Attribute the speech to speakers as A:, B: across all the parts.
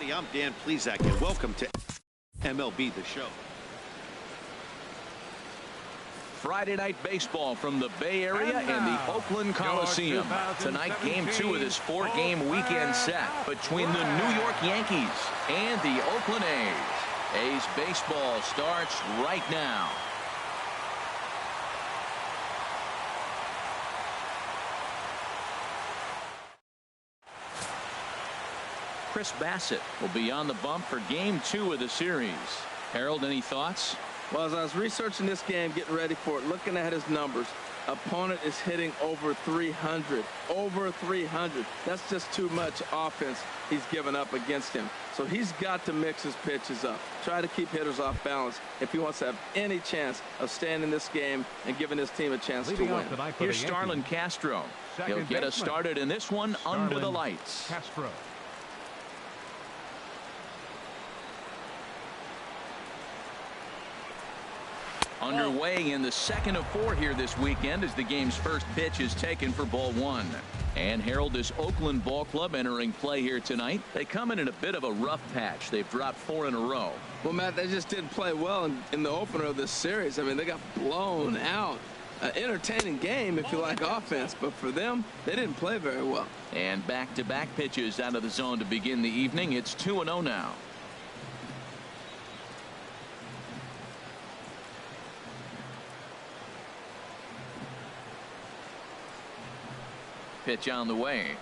A: everybody. I'm Dan Plesac, and welcome to MLB The Show.
B: Friday night baseball from the Bay Area and the Oakland Coliseum. Tonight, game 2 of this 4-game weekend set between the New York Yankees and the Oakland A's. A's baseball starts right now. Chris Bassett will be on the bump for game 2 of the series. Harold, any thoughts?
C: Well, as I was researching this game, getting ready for it, looking at his numbers, opponent is hitting over 300. Over 300. That's just too much offense he's given up against him. So he's got to mix his pitches up. Try to keep hitters off balance if he wants to have any chance of staying in this game and giving his team a chance to win.
B: Here's Starlin Castro. He'll get us started in this one under the lights.
D: Castro.
B: Underway in the second of 4 here this weekend as the game's first pitch is taken for ball 1. And Harold, this Oakland ball club entering play here tonight. They come in a bit of a rough patch. They've dropped 4 in a row.
C: Well, Matt, they just didn't play well in the opener of this series. I mean, they got blown out. Entertaining game if you like offense, but for them, they didn't play very well.
B: And back-to-back pitches out of the zone to begin the evening. It's 2-0 now. Pitch on the way.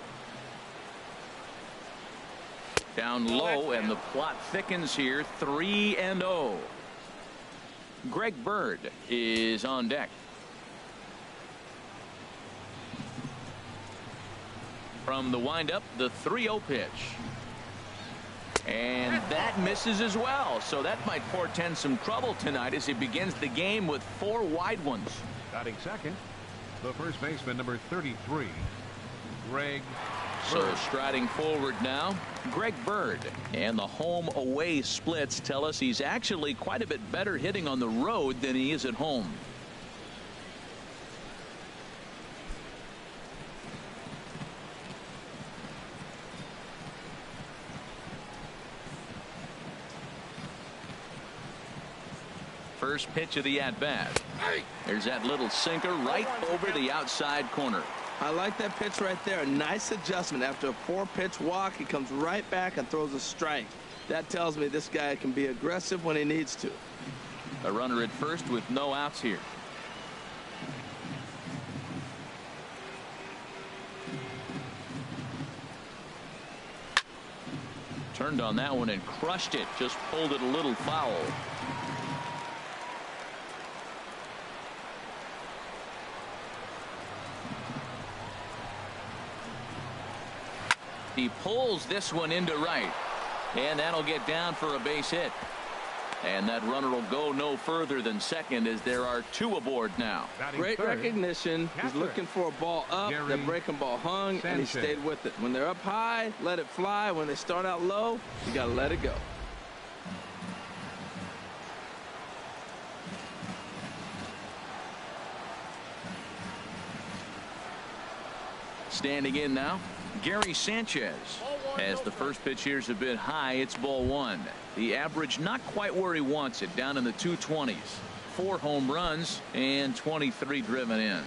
B: Down low, and the plot thickens here. 3-0. Greg Bird is on deck. From the windup, the 3-0 pitch. And that misses as well. So that might portend some trouble tonight as he begins the game with 4 wide ones.
D: Batting second, the first baseman, number 33. Greg
B: So
D: Bird.
B: striding forward now, Greg Bird. And the home away splits tell us he's actually quite a bit better hitting on the road than he is at home. First pitch of the at-bat. There's that little sinker right over the outside corner.
C: I like that pitch right there. A nice adjustment. After a 4-pitch walk, he comes right back and throws a strike. That tells me this guy can be aggressive when he needs to.
B: A runner at first with no outs here. Turned on that one and crushed it. Just pulled it a little foul. He pulls this one into right, and that'll get down for a base hit. And that runner will go no further than second as there are 2 aboard now.
C: Great recognition. He's looking for a ball up. That breaking ball hung, and he stayed with it. When they're up high, let it fly. When they start out low, you got to let it go.
B: Standing in now, Gary Sanchez. As the first pitch here's a bit high, it's ball 1. The average not quite where he wants it, down in the 220s. 4 home runs and 23 driven in.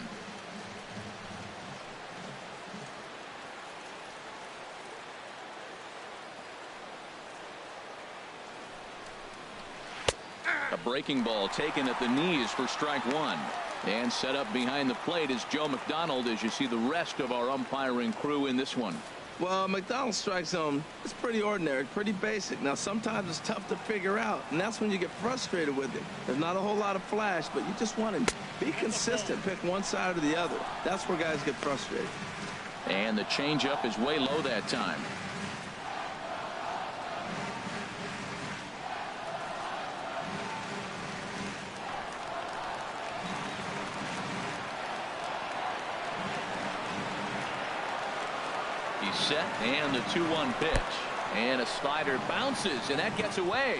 B: A breaking ball taken at the knees for strike 1. And set up behind the plate is Joe McDonald as you see the rest of our umpiring crew in this one.
C: Well, McDonald's strike zone is pretty ordinary, pretty basic. Now, sometimes it's tough to figure out, and that's when you get frustrated with it. There's not a whole lot of flash, but you just want to be consistent, pick one side or the other. That's where guys get frustrated.
B: And the changeup is way low that time. He's set, and the 2-1 pitch. And a slider bounces, and that gets away.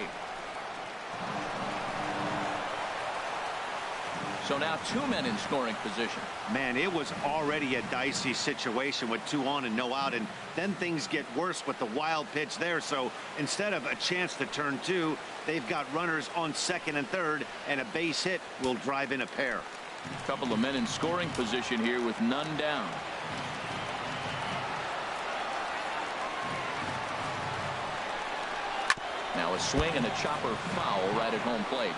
B: So now 2 men in scoring position.
A: Man, it was already a dicey situation with 2 on and no out, and then things get worse with the wild pitch there. So instead of a chance to turn 2, they've got runners on second and third, and a base hit will drive in a pair.
B: A couple of men in scoring position here with none down. Now a swing and a chopper foul right at home plate.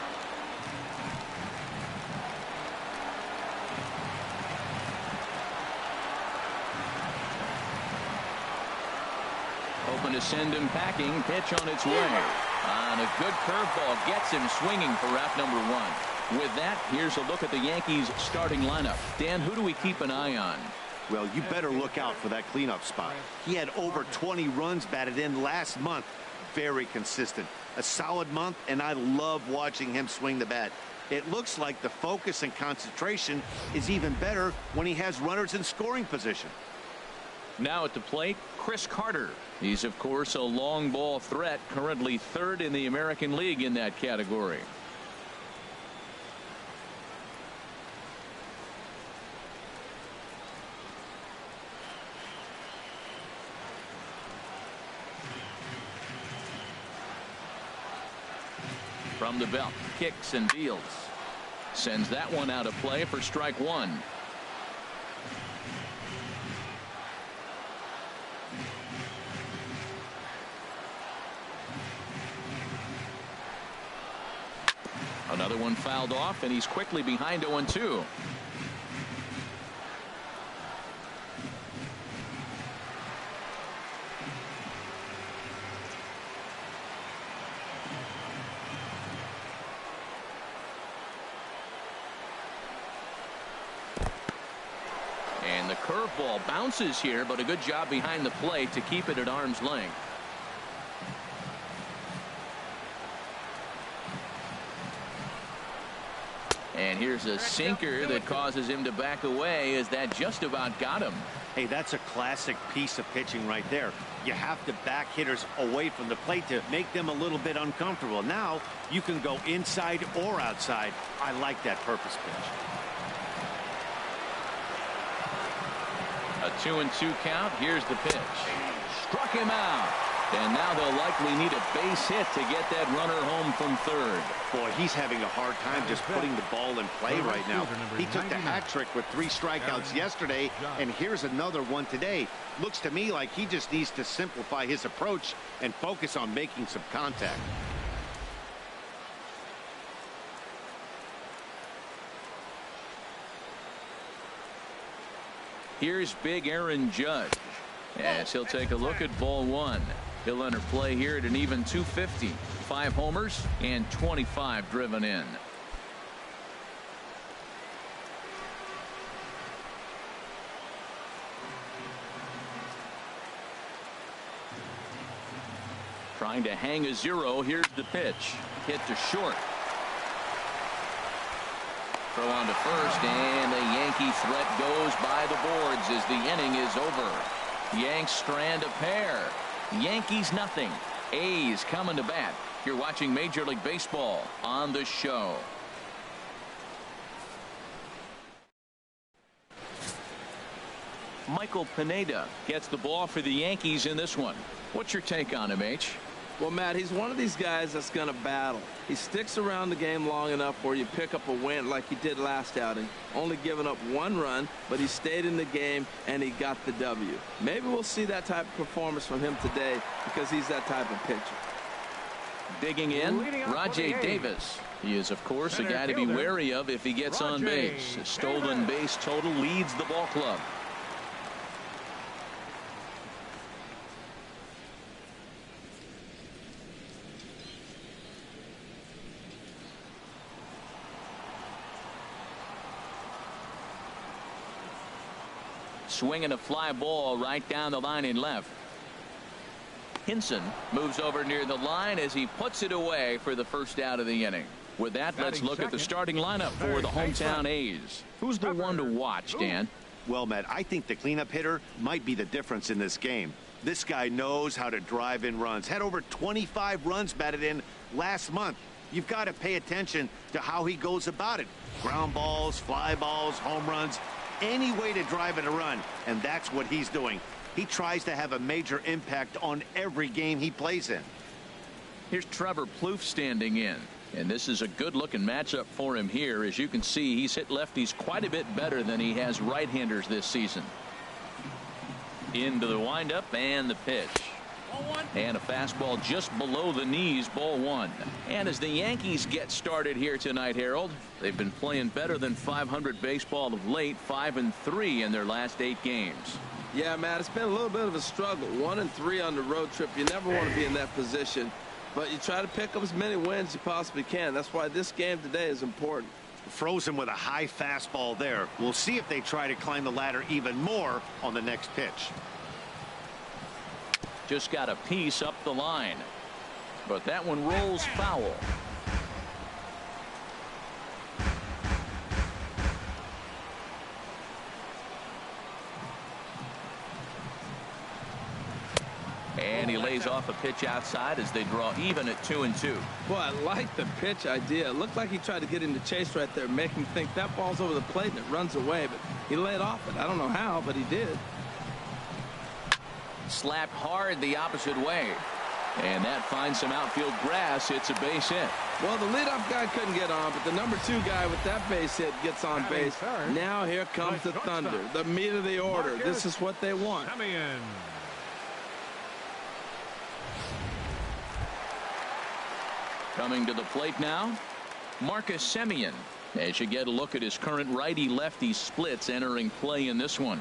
B: Hoping to send him packing. Pitch on its way. And a good curveball gets him swinging for out number 1. With that, here's a look at the Yankees starting lineup. Dan, who do we keep an eye on?
A: Well, you better look out for that cleanup spot. He had over 20 runs batted in last month. Very consistent. A solid month, and I love watching him swing the bat. It looks like the focus and concentration is even better when he has runners in scoring position.
B: Now at the plate, Chris Carter. He's, of course, a long ball threat, currently 3rd in the American League in that category. From the belt, kicks and deals. Sends that one out of play for strike 1. Another one fouled off, and he's quickly behind 0-2. And the curveball bounces here, but a good job behind the plate to keep it at arm's length. And here's a sinker that causes him to back away, as that just about got him.
A: Hey, that's a classic piece of pitching right there. You have to back hitters away from the plate to make them a little bit uncomfortable. Now you can go inside or outside. I like that purpose pitch.
B: A 2-2 count. Here's the pitch. Struck him out. And now they'll likely need a base hit to get that runner home from 3rd.
A: Boy, he's having a hard time just putting the ball in play right now. He took the hat trick with 3 strikeouts yesterday, and here's another one today. Looks to me like he just needs to simplify his approach and focus on making some contact.
B: Here's big Aaron Judge, as he'll take a look at ball 1. He'll enter play here at an even 250. 5 homers and 25 driven in. Trying to hang a 0. Here's the pitch. Hit to short. Throw on to first, and the Yankee threat goes by the boards as the inning is over. Yanks strand a pair. Yankees nothing. A's coming to bat. You're watching Major League Baseball on the show. Michael Pineda gets the ball for the Yankees in this one. What's your take on him, H?
C: Well, Matt, he's one of these guys that's going to battle. He sticks around the game long enough where you pick up a win like he did last outing. Only giving up 1 run, but he stayed in the game and he got the W. Maybe we'll see that type of performance from him today because he's that type of pitcher.
B: Digging in, Rajay Davis. He is, of course, a guy to be wary of if he gets on base. A stolen base total leads the ball club. Swinging a fly ball right down the line in left. Hinson moves over near the line as he puts it away for the first out of the inning. With that, let's look at the starting lineup for the hometown A's. Who's the one to watch, Dan?
A: Well, Matt, I think the cleanup hitter might be the difference in this game. This guy knows how to drive in runs. Had over 25 runs batted in last month. You've got to pay attention to how he goes about it. Ground balls, fly balls, home runs, any way to drive in a run, and that's what he's doing. He tries to have a major impact on every game he plays in.
B: Here's Trevor Plouffe standing in. And this is a good-looking matchup for him here. As you can see, he's hit lefties quite a bit better than he has right-handers this season. Into the windup and the pitch. And a fastball just below the knees, ball one. And as the Yankees get started here tonight, Harold, they've been playing better than .500 baseball of late, 5-3 in their last 8 games.
C: Yeah, Matt, it's been a little bit of a struggle. 1-3 on the road trip. You never want to be in that position. But you try to pick up as many wins as you possibly can. That's why this game today is important.
A: Frozen with a high fastball there. We'll see if they try to climb the ladder even more on the next pitch.
B: Just got a piece up the line. But that one rolls foul. And he lays off a pitch outside as they draw even at 2-2.
C: Boy, I like the pitch idea. It looked like he tried to get him to chase right there, make him think that ball's over the plate and it runs away. But he laid off it. I don't know how, but he did.
B: Slapped hard the opposite way. And that finds some outfield grass. It's a base hit.
C: Well, the leadoff guy couldn't get on, but the #2 guy with that base hit gets on base. Now here comes the Thunder, the meat of the order. This is what they want.
B: Coming to the plate now, Marcus Semien. As you get a look at his current righty-lefty splits entering play in this one.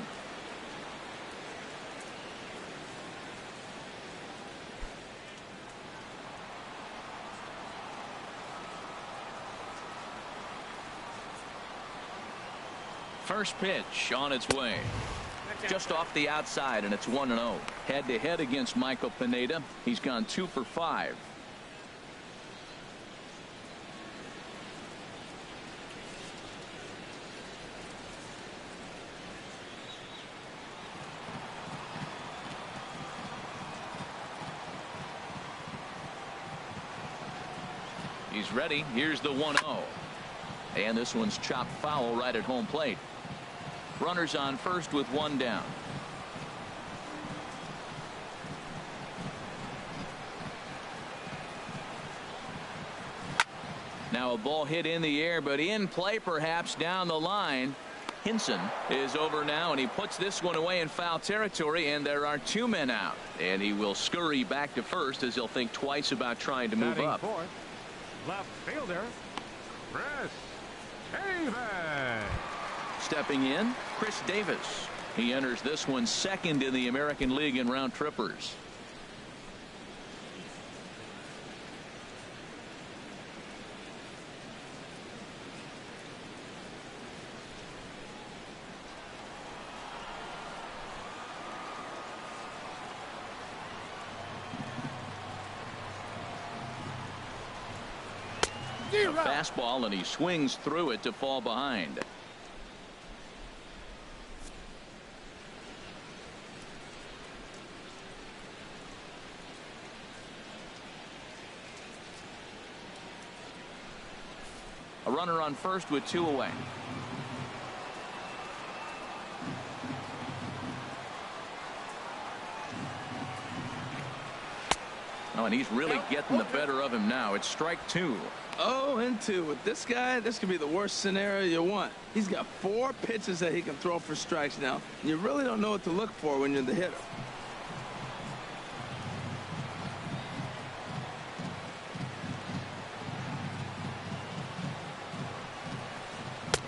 B: First pitch on its way. Just off the outside, and it's 1-0. Head-to-head against Michael Pineda. He's gone 2 for 5. He's ready. Here's the 1-0. And this one's chopped foul right at home plate. Runners on first with 1 down. Now a ball hit in the air, but in play perhaps down the line. Hinson is over now, and he puts this one away in foul territory, and there are 2 men out. And he will scurry back to first as he'll think twice about trying to move up.
D: Fourth, left fielder, Chris Davis.
B: Stepping in, Chris Davis. He enters this one second in the American League in round trippers. A fastball, and he swings through it to fall behind. A runner on first with 2 away. Oh, and he's really getting the better of him now. It's strike 2.
C: 0-2 with this guy. This could be the worst scenario you want. He's got 4 pitches that he can throw for strikes now. You really don't know what to look for when you're the hitter.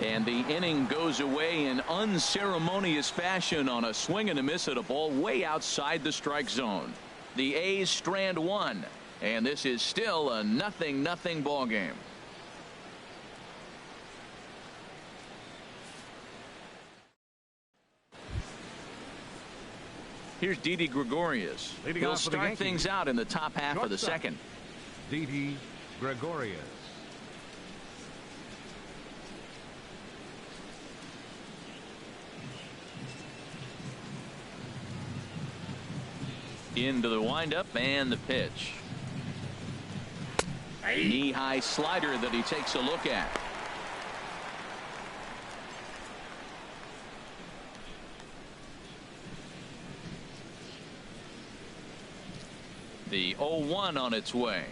B: And the inning goes away in unceremonious fashion on a swing and a miss at a ball way outside the strike zone. The A's strand 1, and this is still a 0-0 ball game. Here's Didi Gregorius. He'll start things out in the top half of the second.
D: Didi Gregorius.
B: Into the windup and the pitch. Knee-high slider that he takes a look at. The 0-1 on its way.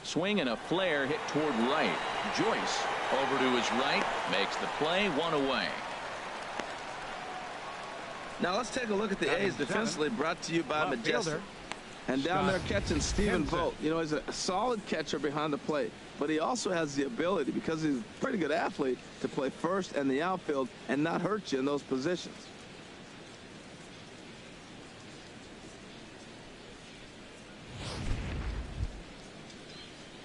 B: Swing and a flare hit toward right. Joyce over to his right, makes the play, 1 away.
C: Now let's take a look at the A's defensively, brought to you by Majestic. And down there catching Stephen Vogt. You know, he's a solid catcher behind the plate, but he also has the ability, because he's a pretty good athlete, to play first and the outfield and not hurt you in those positions.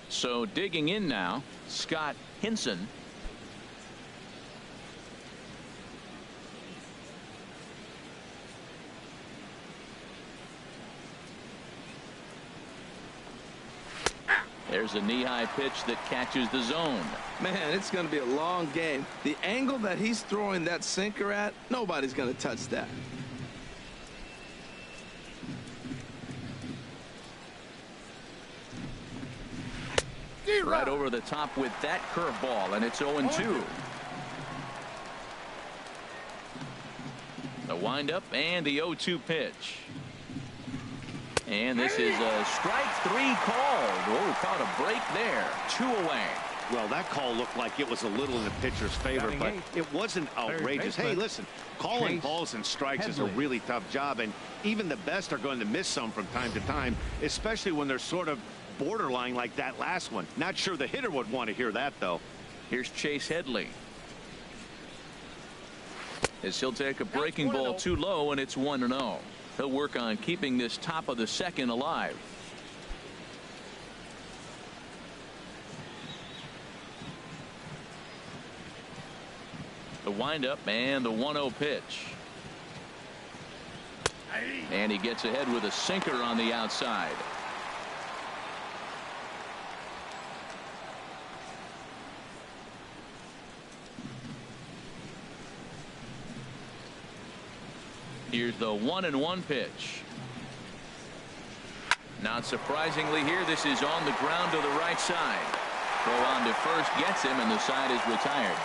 B: So digging in now, Scott Hinson. There's a knee-high pitch that catches the zone.
C: Man, it's going to be a long game. The angle that he's throwing that sinker at, nobody's going to touch that.
B: Right over the top with that curveball, and it's 0-2. The windup and the 0-2 pitch. And this is a strike 3 called. Oh, caught a break there. 2 away.
A: Well, that call looked like it was a little in the pitcher's favor, but it wasn't outrageous. Hey, listen, calling balls and strikes is a really tough job, and even the best are going to miss some from time to time, especially when they're sort of borderline like that last one. Not sure the hitter would want to hear that, though.
B: Here's Chase Headley. As he'll take a breaking ball too low, and it's 1-0. He'll work on keeping this top of the second alive. The windup and the 1-0 pitch. And he gets ahead with a sinker on the outside. Here's the 1-1 pitch. Not surprisingly here, this is on the ground to the right side. Throw on to first gets him, and the side is retired.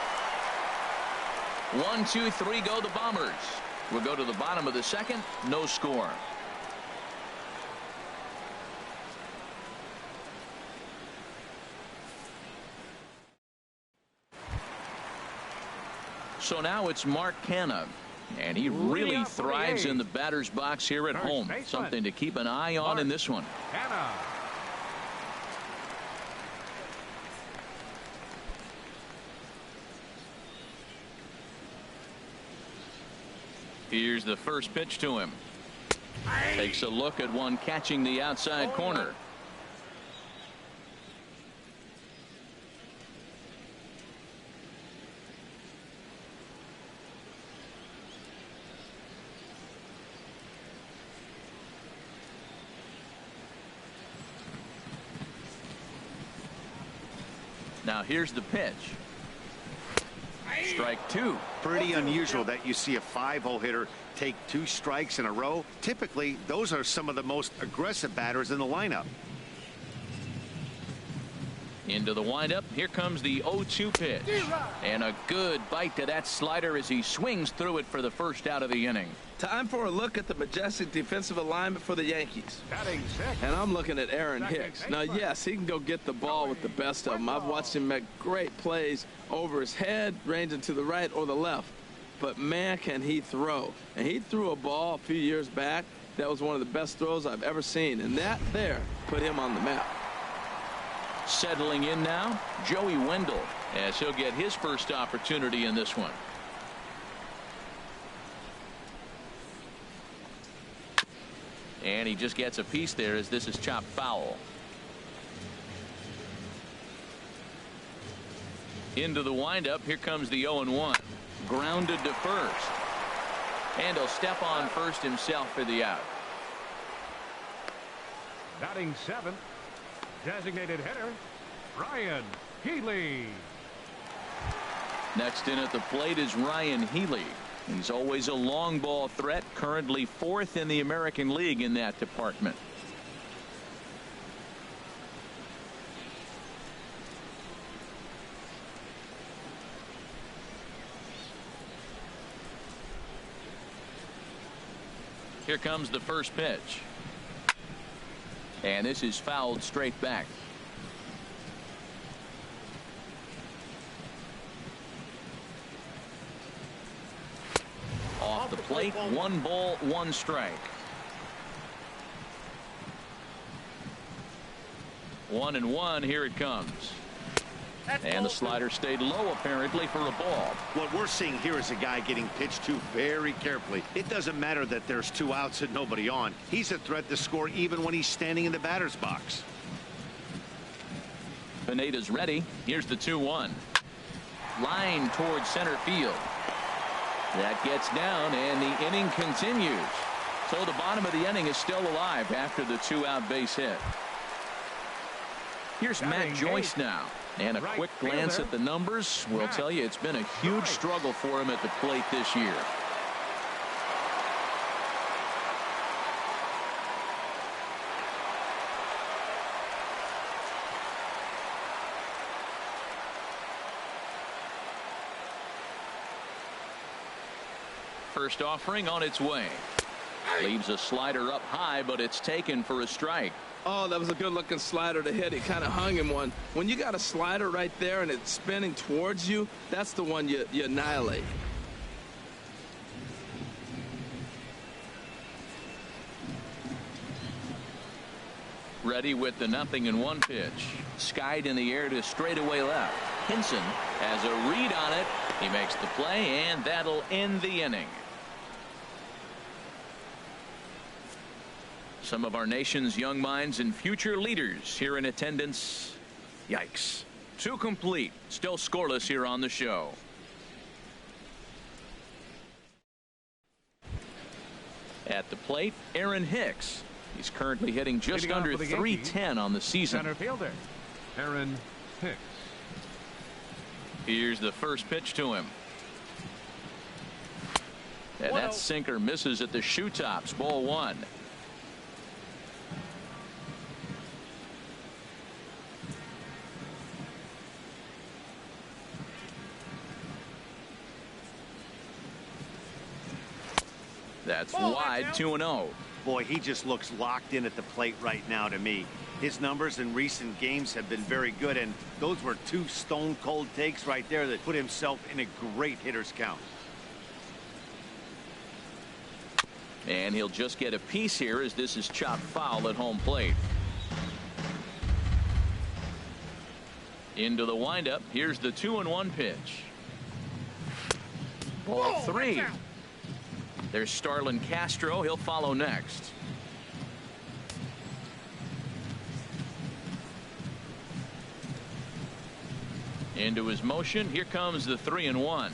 B: 1, 2, 3 go the Bombers. We'll go to the bottom of the second. No score. So now it's Mark Canha. And he really thrives in the batter's box here at home. Something to keep an eye on in this one. Here's the first pitch to him. Takes a look at one catching the outside corner. Now here's the pitch. Strike 2.
A: Pretty unusual that you see a 5-hole hitter take 2 strikes in a row. Typically, those are some of the most aggressive batters in the lineup.
B: Into the windup. Here comes the 0-2 pitch. And a good bite to that slider as he swings through it for the first out of the inning.
C: Time for a look at the majestic defensive alignment for the Yankees. And I'm looking at Aaron Hicks. Now, yes, he can go get the ball with the best of them. I've watched him make great plays over his head, ranging to the right or the left. But, man, can he throw. And he threw a ball a few years back that was one of the best throws I've ever seen. And that there put him on the map.
B: Settling in now, Joey Wendell, as he'll get his first opportunity in this one. And he just gets a piece there as this is chopped foul. Into the windup. Here comes the 0-1. Grounded to first. And he'll step on first himself for the out.
D: Batting 7th, designated hitter, Ryan Healy.
B: Next in at the plate is Ryan Healy. He's always a long ball threat, currently 4th in the American League in that department. Here comes the first pitch. And this is fouled straight back. Off the plate, 1 ball, 1 strike. 1-1, here it comes. And the slider stayed low apparently for a ball.
A: What we're seeing here is a guy getting pitched to very carefully. It doesn't matter that there's 2 outs and nobody on. He's a threat to score even when he's standing in the batter's box.
B: Pineda's ready. Here's the 2-1. Line towards center field. That gets down and the inning continues. So the bottom of the inning is still alive after the 2-out base hit. Here's Matt Joyce now. And a quick glance at the numbers will tell you it's been a huge struggle for him at the plate this year. First offering on its way. Leaves a slider up high, but it's taken for a strike.
C: Oh, that was a good-looking slider to hit. He kind of hung him one. When you got a slider right there and it's spinning towards you, that's the one you annihilate.
B: Ready with the 0-1 pitch. Skied in the air to straightaway left. Hinson has a read on it. He makes the play, and that'll end the inning. Some of our nation's young minds and future leaders here in attendance. Yikes. 2 complete. Still scoreless here on the show. At the plate, Aaron Hicks. He's currently hitting just under .310 on the season.
D: Center fielder, Aaron Hicks.
B: Here's the first pitch to him. And that sinker misses at the shoe tops. Ball 1. That's wide. 2-0.
A: Boy, he just looks locked in at the plate right now to me. His numbers in recent games have been very good, and those were 2 stone-cold takes right there that put himself in a great hitter's count.
B: And he'll just get a piece here as this is chopped foul at home plate. Into the windup. Here's the 2-1 pitch. Ball 3. There's Starlin Castro. He'll follow next. Into his motion. Here comes the 3-1.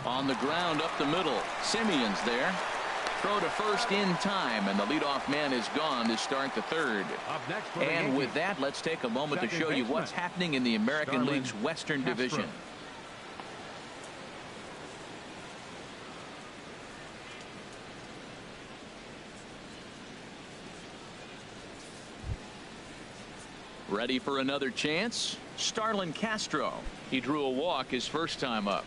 B: On the ground up the middle. Simeon's there. Throw to first in time, and the leadoff man is gone to start the 3rd. And with that, let's take a moment to show you what's happening in the American League's Western Division. Ready for another chance? Starlin Castro. He drew a walk his first time up.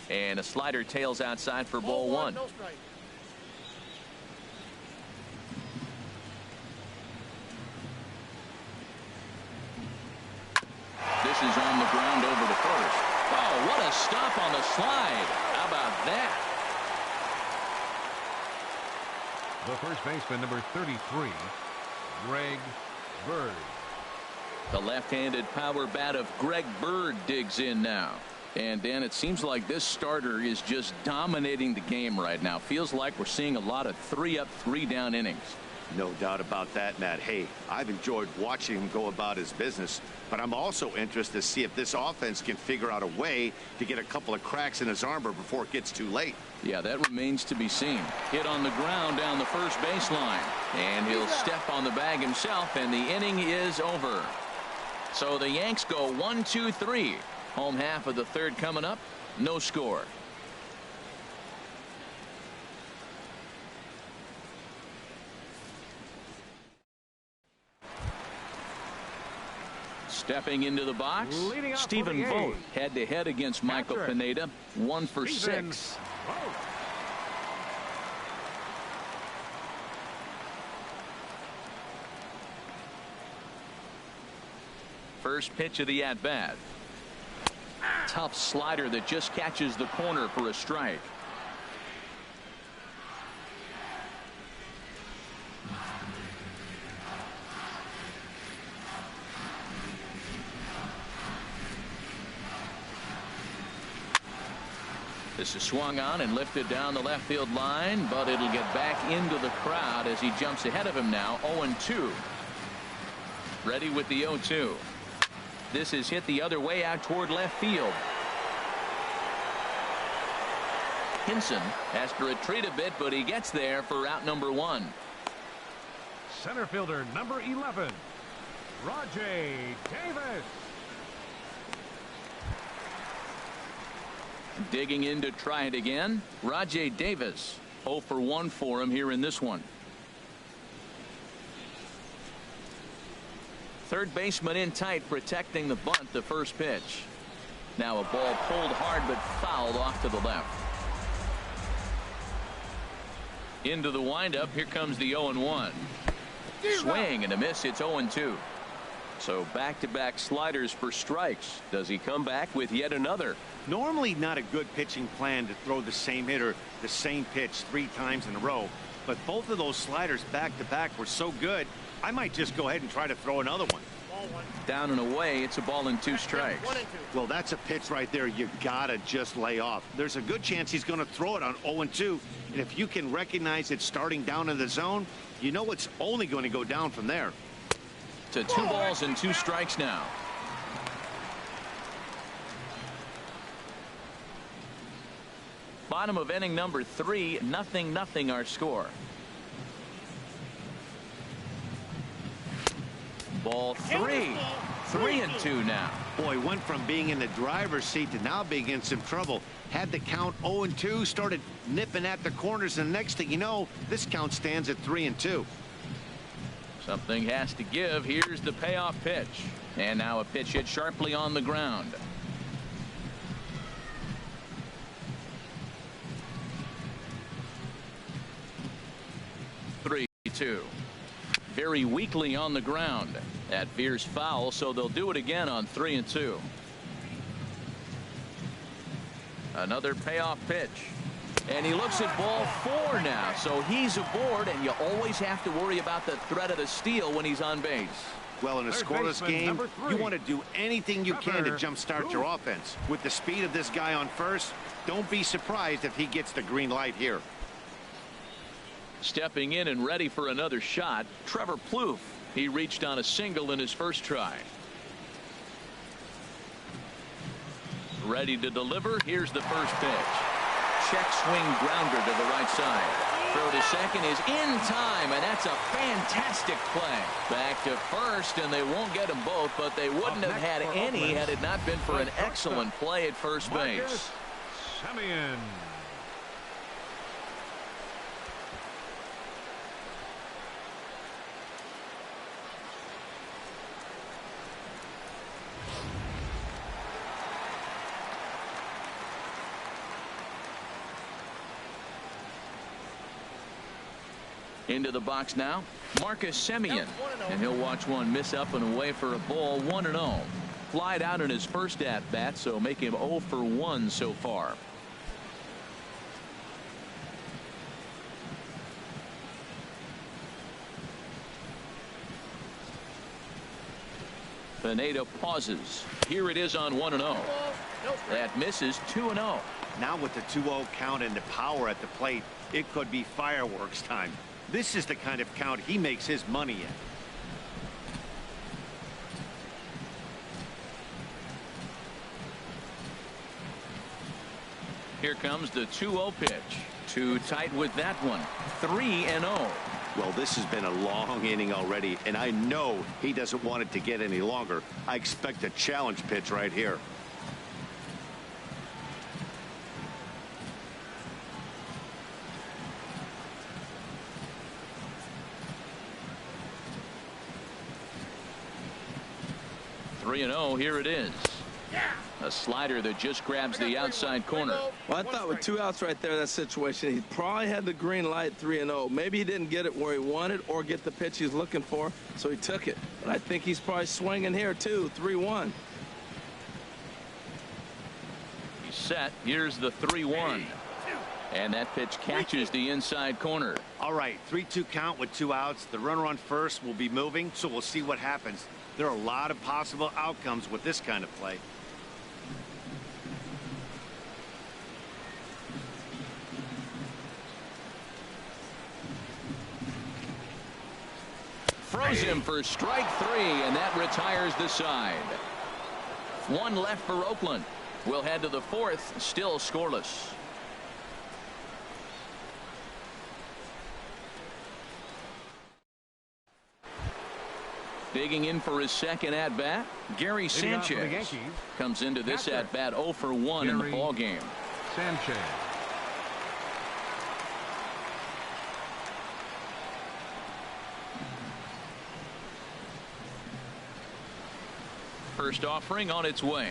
B: And a slider tails outside for ball 1.
E: No strike.
B: This is on the ground over to first. Oh, what a stop on the slide. How about that?
D: The first baseman, number 33, Greg Bird.
B: The left-handed power bat of Greg Bird digs in now. And Dan, it seems like this starter is just dominating the game right now. Feels like we're seeing a lot of 3-up, 3-down innings.
A: No doubt about that, Matt. Hey, I've enjoyed watching him go about his business, but I'm also interested to see if this offense can figure out a way to get a couple of cracks in his armor before it gets too late.
B: Yeah, that remains to be seen. Hit on the ground down the first baseline, and he'll step on the bag himself, and the inning is over. So the Yanks go 1-2-3. Home half of the 3rd coming up. No score. Stepping into the box, Stephen Vogt head-to-head against Michael Pineda, 1 for 6. First pitch of the at-bat. Tough slider that just catches the corner for a strike. This is swung on and lifted down the left field line, but it'll get back into the crowd as he jumps ahead of him now. 0-2. Ready with the 0-2. This is hit the other way out toward left field. Hinson has to retreat a bit, but he gets there for out number 1.
D: Center fielder number 11, Rajay Davis.
B: Digging in to try it again, Rajay Davis. 0 for 1 for him here in this one. Third baseman in tight, protecting the bunt, the first pitch. Now a ball pulled hard but fouled off to the left. Into the windup, here comes the 0-1. Swing and a miss, it's 0-2. So back-to-back sliders for strikes. Does he come back with yet another?
A: Normally not a good pitching plan to throw the same hitter the same pitch 3 times in a row, but both of those sliders back-to-back were so good, I might just go ahead and try to throw another one.
B: Down and away, it's a ball and 2 strikes.
A: Well, that's a pitch right there you gotta just lay off. There's a good chance he's going to throw it on 0-2, and if you can recognize it starting down in the zone, you know it's only going to go down from there.
B: To 2 balls and 2 strikes now. Bottom of inning number 3, 0-0 our score. Ball 3. 3-2 now.
A: Boy, went from being in the driver's seat to now being in some trouble. Had the count 0-2, started nipping at the corners, and the next thing you know, this count stands at 3-2.
B: Something has to give. Here's the payoff pitch. And now a pitch hit sharply on the ground. Two. Very weakly on the ground. That veers foul, so they'll do it again on 3-2. Another payoff pitch. And he looks at ball 4 now, so he's aboard, and you always have to worry about the threat of the steal when he's on base.
A: Well, in a scoreless game, you want to do anything you can to jumpstart your offense. With the speed of this guy on first, don't be surprised if he gets the green light here.
B: Stepping in and ready for another shot, Trevor Plouffe. He reached on a single in his first try. Ready to deliver. Here's the first pitch. Check swing grounder to the right side. Throw to second is in time, and that's a fantastic play. Back to first, and they won't get them both, but they wouldn't have had any had it not been for an excellent play at first base.
D: Semien.
B: Into the box now, Marcus Semien, and he'll watch one miss up and away for a ball. 1-0. Flied out in his first at bat, so make him 0 for 1 so far. Pineda pauses. Here it is on 1-0. That misses. 2-0.
A: Now with the 2-0 count and the power at the plate, it could be fireworks time. This is the kind of count he makes his money in.
B: Here comes the 2-0 pitch. Too tight with that one. 3-0.
A: Well, this has been a long inning already, and I know he doesn't want it to get any longer. I expect a challenge pitch right here.
B: 3-0. Here it is. A slider that just grabs the outside corner.
C: Well, I thought with 2 outs right there, that situation, he probably had the green light 3-0. Maybe he didn't get it where he wanted or get the pitch he's looking for, so he took it. But I think he's probably swinging here, too. 3-1.
B: He's set. Here's the 3-1. And that pitch catches the inside corner.
A: All right, 3-2 count with 2 outs. The runner on first will be moving, so we'll see what happens. There are a lot of possible outcomes with this kind of play.
B: Throws him for strike 3, and that retires the side. 1 left for Oakland. We'll head to the 4th, still scoreless. Digging in for his second at-bat, Gary Sanchez comes into this at-bat 0 for 1 in the ballgame.
D: Sanchez.
B: First offering on its way.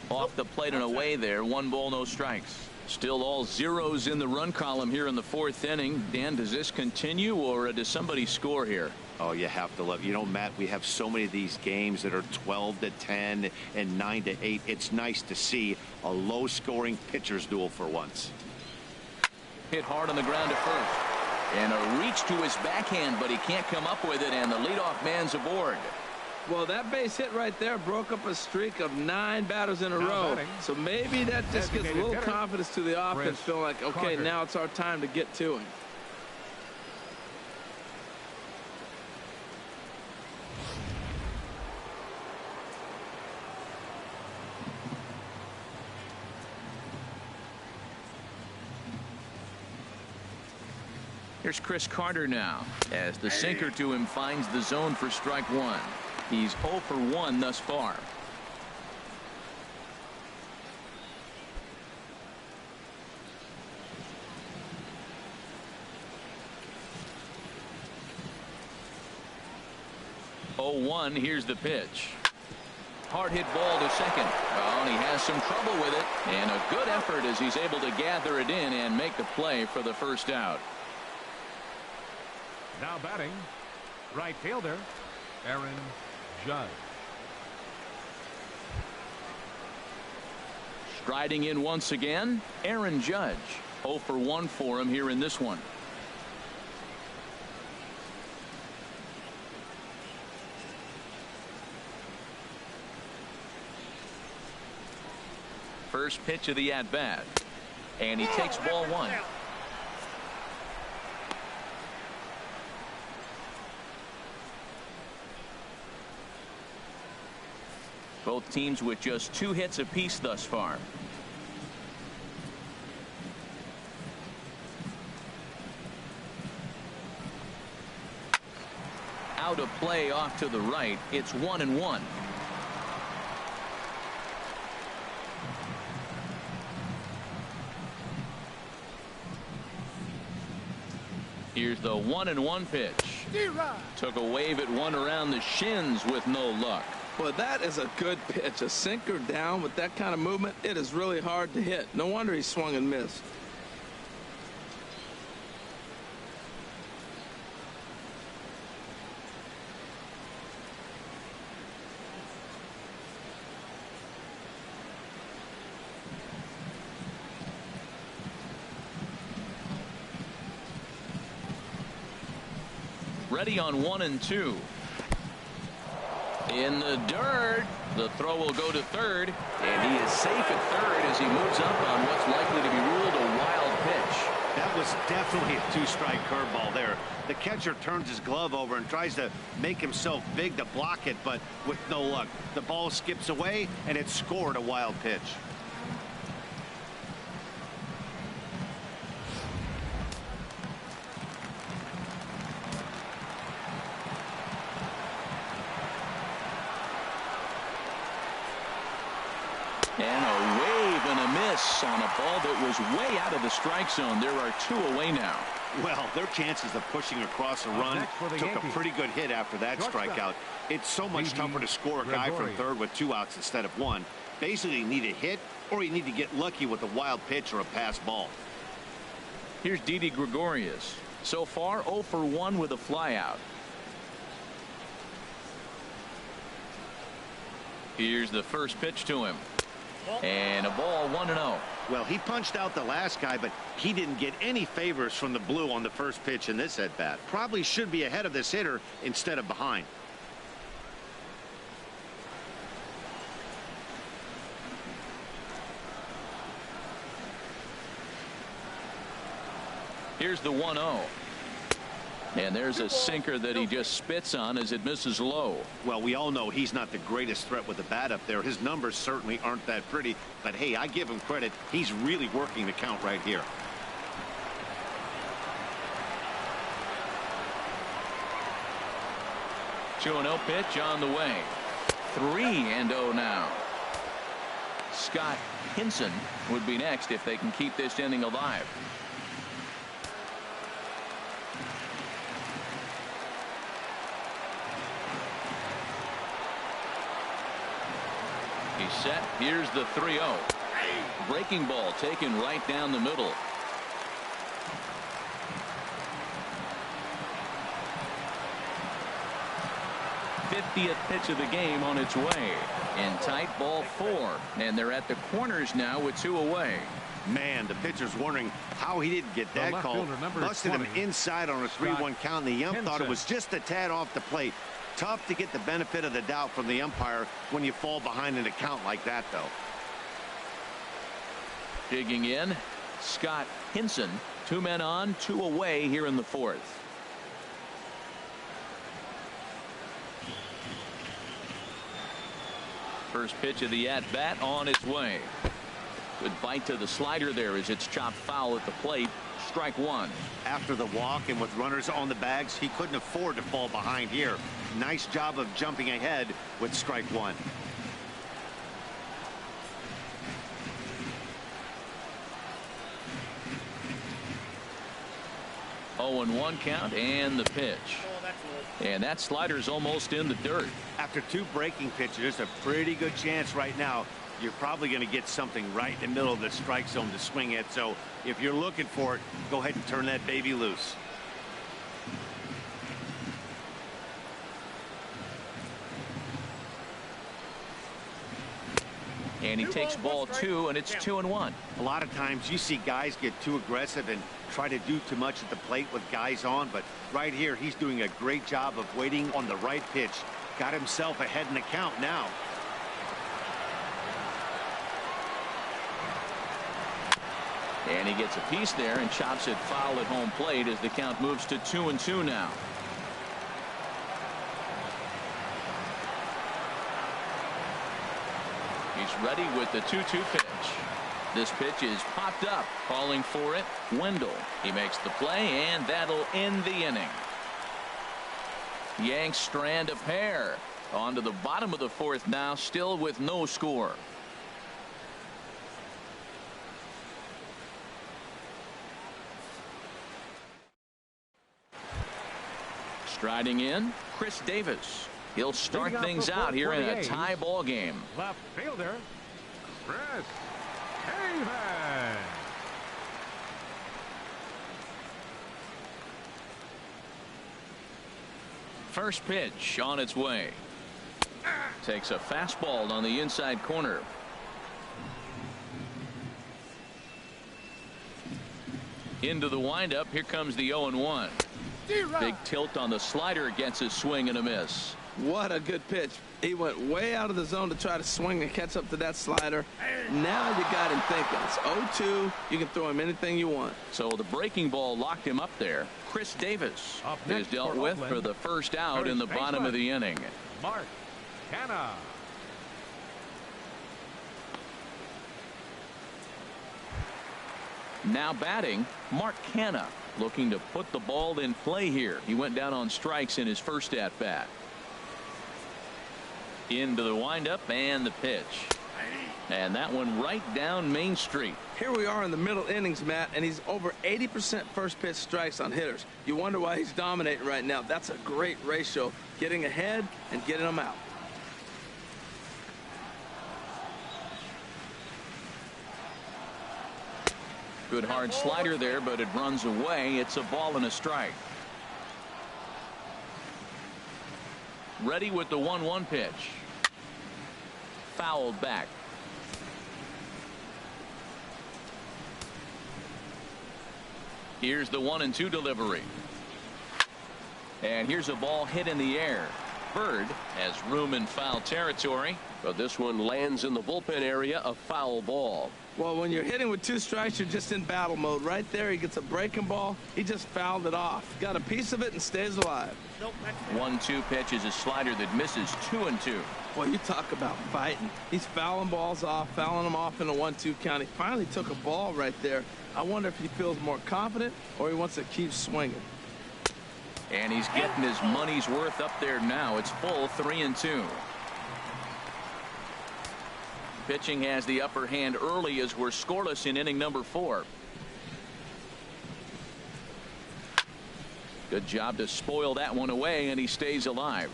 B: Off the plate and away there. 1 ball, no strikes. Still all zeros in the run column here in the 4th inning. Dan, does this continue, or does somebody score here?
A: Oh, you have to love. You know, Matt, we have so many of these games that are 12-10 and 9-8. It's nice to see a low-scoring pitcher's duel for once.
B: Hit hard on the ground to first. And a reach to his backhand, but he can't come up with it, and the leadoff man's aboard.
C: Well, that base hit right there broke up a streak of 9 batters in a row. So maybe that just gives a little confidence to the offense, feeling like, okay, now it's our time to get to him.
B: Here's Chris Carter now, as the sinker to him finds the zone for strike 1. He's 0 for 1 thus far. Oh, 1. Here's the pitch. Hard hit ball to second. Oh, and he has some trouble with it. And a good effort as he's able to gather it in and make the play for the first out.
D: Now batting, right fielder, Aaron Judge.
B: Striding in once again, Aaron Judge. 0 for 1 for him here in this one. First pitch of the at-bat. And he takes ball 1. Both teams with just 2 hits apiece thus far. Out of play off to the right. It's 1-1. Here's the 1-1 pitch. Took a wave at one around the shins with no luck.
C: Well, that is a good pitch. A sinker down with that kind of movement, it is really hard to hit. No wonder he swung and missed.
B: Ready on 1 and 2. In the dirt. The throw will go to third, and he is safe at third as he moves up on what's likely to be ruled a wild pitch.
A: That was definitely a 2-strike curveball there. The catcher turns his glove over and tries to make himself big to block it, but with no luck. The ball skips away, and it scored a wild pitch.
B: And a wave and a miss on a ball that was way out of the strike zone. There are 2 away now.
A: Well, their chances of pushing across a run took a pretty good hit after that strikeout. It's so much tougher to score a guy from third with 2 outs instead of 1. Basically, you need a hit or you need to get lucky with a wild pitch or a pass ball.
B: Here's Didi Gregorius. So far, 0 for 1 with a flyout. Here's the first pitch to him. And a ball, 1-0.
A: Well, he punched out the last guy, but he didn't get any favors from the blue on the first pitch in this at-bat. Probably should be ahead of this hitter instead of behind.
B: Here's the 1-0. And there's a sinker that he just spits on as it misses low.
A: Well, we all know he's not the greatest threat with the bat up there. His numbers certainly aren't that pretty. But, hey, I give him credit. He's really working the count right here.
B: Two-0 pitch on the way. 3-0 now. Scott Hinson would be next if they can keep this inning alive. He's set. Here's the 3-0. Breaking ball taken right down the middle. '50th pitch of the game on its way. In tight, ball 4. And they're at the corners now with 2 away.
A: Man, the pitcher's wondering how he didn't get that call. Busted him inside on a 3-1 count, and the ump thought it was just a tad off the plate. Tough to get the benefit of the doubt from the umpire when you fall behind in a count like that, though.
B: Digging in, Scott Hinson. 2 men on, 2 away here in the 4th. First pitch of the at-bat on its way. Good bite to the slider there as it's chopped foul at the plate. Strike 1.
A: After the walk and with runners on the bags, he couldn't afford to fall behind here. Nice job of jumping ahead with strike 1.
B: 0-1 count and the pitch. And that slider's almost in the dirt.
A: After 2 breaking pitches, there's a pretty good chance right now you're probably going to get something right in the middle of the strike zone to swing at. So if you're looking for it, go ahead and turn that baby loose.
B: And he takes ball 2, and it's 2-1.
A: A lot of times you see guys get too aggressive and try to do too much at the plate with guys on, but right here he's doing a great job of waiting on the right pitch. Got himself ahead in the count now.
B: And he gets a piece there and chops it foul at home plate as the count moves to 2-2 now. He's ready with the 2-2 pitch. This pitch is popped up. Calling for it, Wendell. He makes the play, and that'll end the inning. Yanks strand a pair. On to the bottom of the 4th now, still with no score. Striding in, Chris Davis. He'll start things out here in a tie ball game.
D: Left fielder, Chris Davis.
B: First pitch on its way. Takes a fastball on the inside corner. Into the windup. Here comes the 0-1. Big tilt on the slider against his swing and a miss.
C: What a good pitch. He went way out of the zone to try to swing and catch up to that slider. Now you got him thinking. It's 0-2. You can throw him anything you want.
B: So the breaking ball locked him up there. Chris Davis is dealt with for the first out in the bottom of the inning.
D: Mark Canha.
B: Now batting, Mark Canha, looking to put the ball in play here. He went down on strikes in his first at bat. Into the windup and the pitch. And that one right down Main Street.
C: Here we are in the middle innings, Matt, and he's over 80% first pitch strikes on hitters. You wonder why he's dominating right now. That's a great ratio, getting ahead and getting them out.
B: Good hard slider there, but it runs away. It's a ball and a strike. Ready with the 1-1 pitch. Fouled back. Here's the 1-2 delivery. And here's a ball hit in the air. Bird has room in foul territory, but this one lands in the bullpen area, a foul ball.
C: Well, when you're hitting with 2 strikes, you're just in battle mode. Right there, he gets a breaking ball. He just fouled it off. Got a piece of it and stays alive.
B: 1-2 pitch is a slider that misses 2-2.
C: Well, you talk about fighting. He's fouling balls off, fouling them off in a 1-2 count. He finally took a ball right there. I wonder if he feels more confident or he wants to keep swinging.
B: And he's getting his money's worth up there now. It's full 3-2. Pitching has the upper hand early as we're scoreless in inning number 4. Good job to spoil that one away, and he stays alive.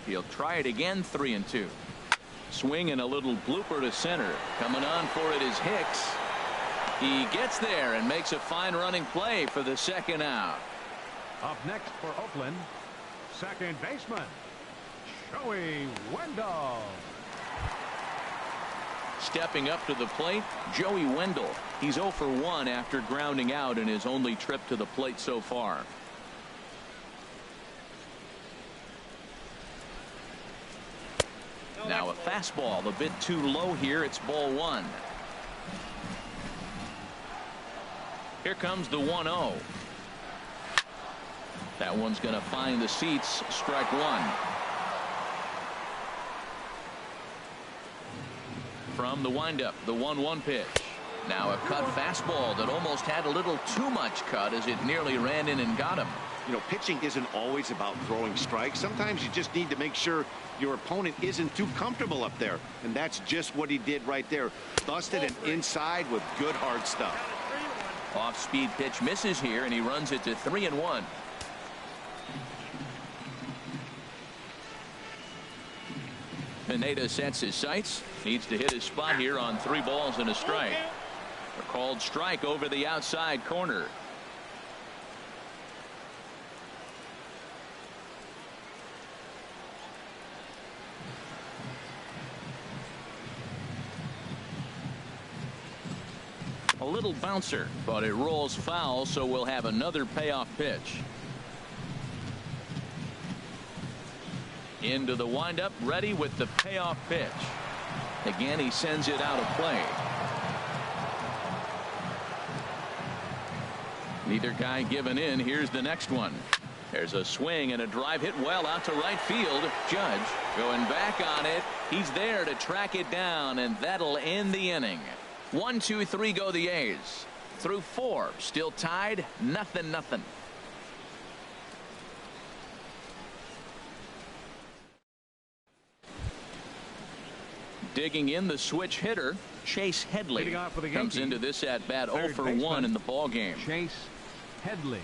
B: He'll try it again. 3-2. Swing and a little blooper to center. Coming on for it is Hicks. He gets there and makes a fine running play for the second out.
D: Up next for Oakland, second baseman, Joey Wendell.
B: Stepping up to the plate, Joey Wendell. He's 0 for 1 after grounding out in his only trip to the plate so far. Now a fastball a bit too low here. It's ball 1. Here comes the 1-0. That one's going to find the seats. Strike 1. From the windup, the 1-1 pitch. Now a cut fastball that almost had a little too much cut as it nearly ran in and got him.
A: You know, pitching isn't always about throwing strikes. Sometimes you just need to make sure your opponent isn't too comfortable up there. And that's just what he did right there. Busted and inside with good hard stuff.
B: Off-speed pitch misses here, and he runs it to 3-1. Pineda sets his sights. Needs to hit his spot here on 3 balls and a strike. A called strike over the outside corner. A little bouncer, but it rolls foul, so we'll have another payoff pitch. Into the windup, ready with the payoff pitch. Again, he sends it out of play. Neither guy giving in. Here's the next one. There's a swing and a drive hit well out to right field. Judge going back on it. He's there to track it down, and that'll end the inning. 1, 2, 3 go the A's. Through 4, still tied, 0-0. Digging in the switch hitter, Chase Headley comes into this at bat 0 for 1 in the ball game.
D: Chase Headley.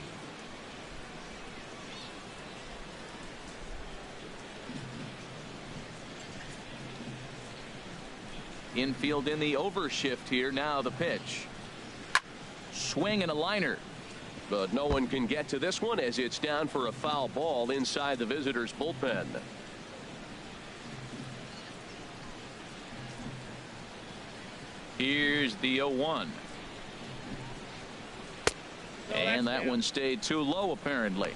B: Infield in the overshift here. Now the pitch. Swing and a liner. But no one can get to this one as it's down for a foul ball inside the visitors' bullpen. Here's the 0-1. And that one stayed too low apparently.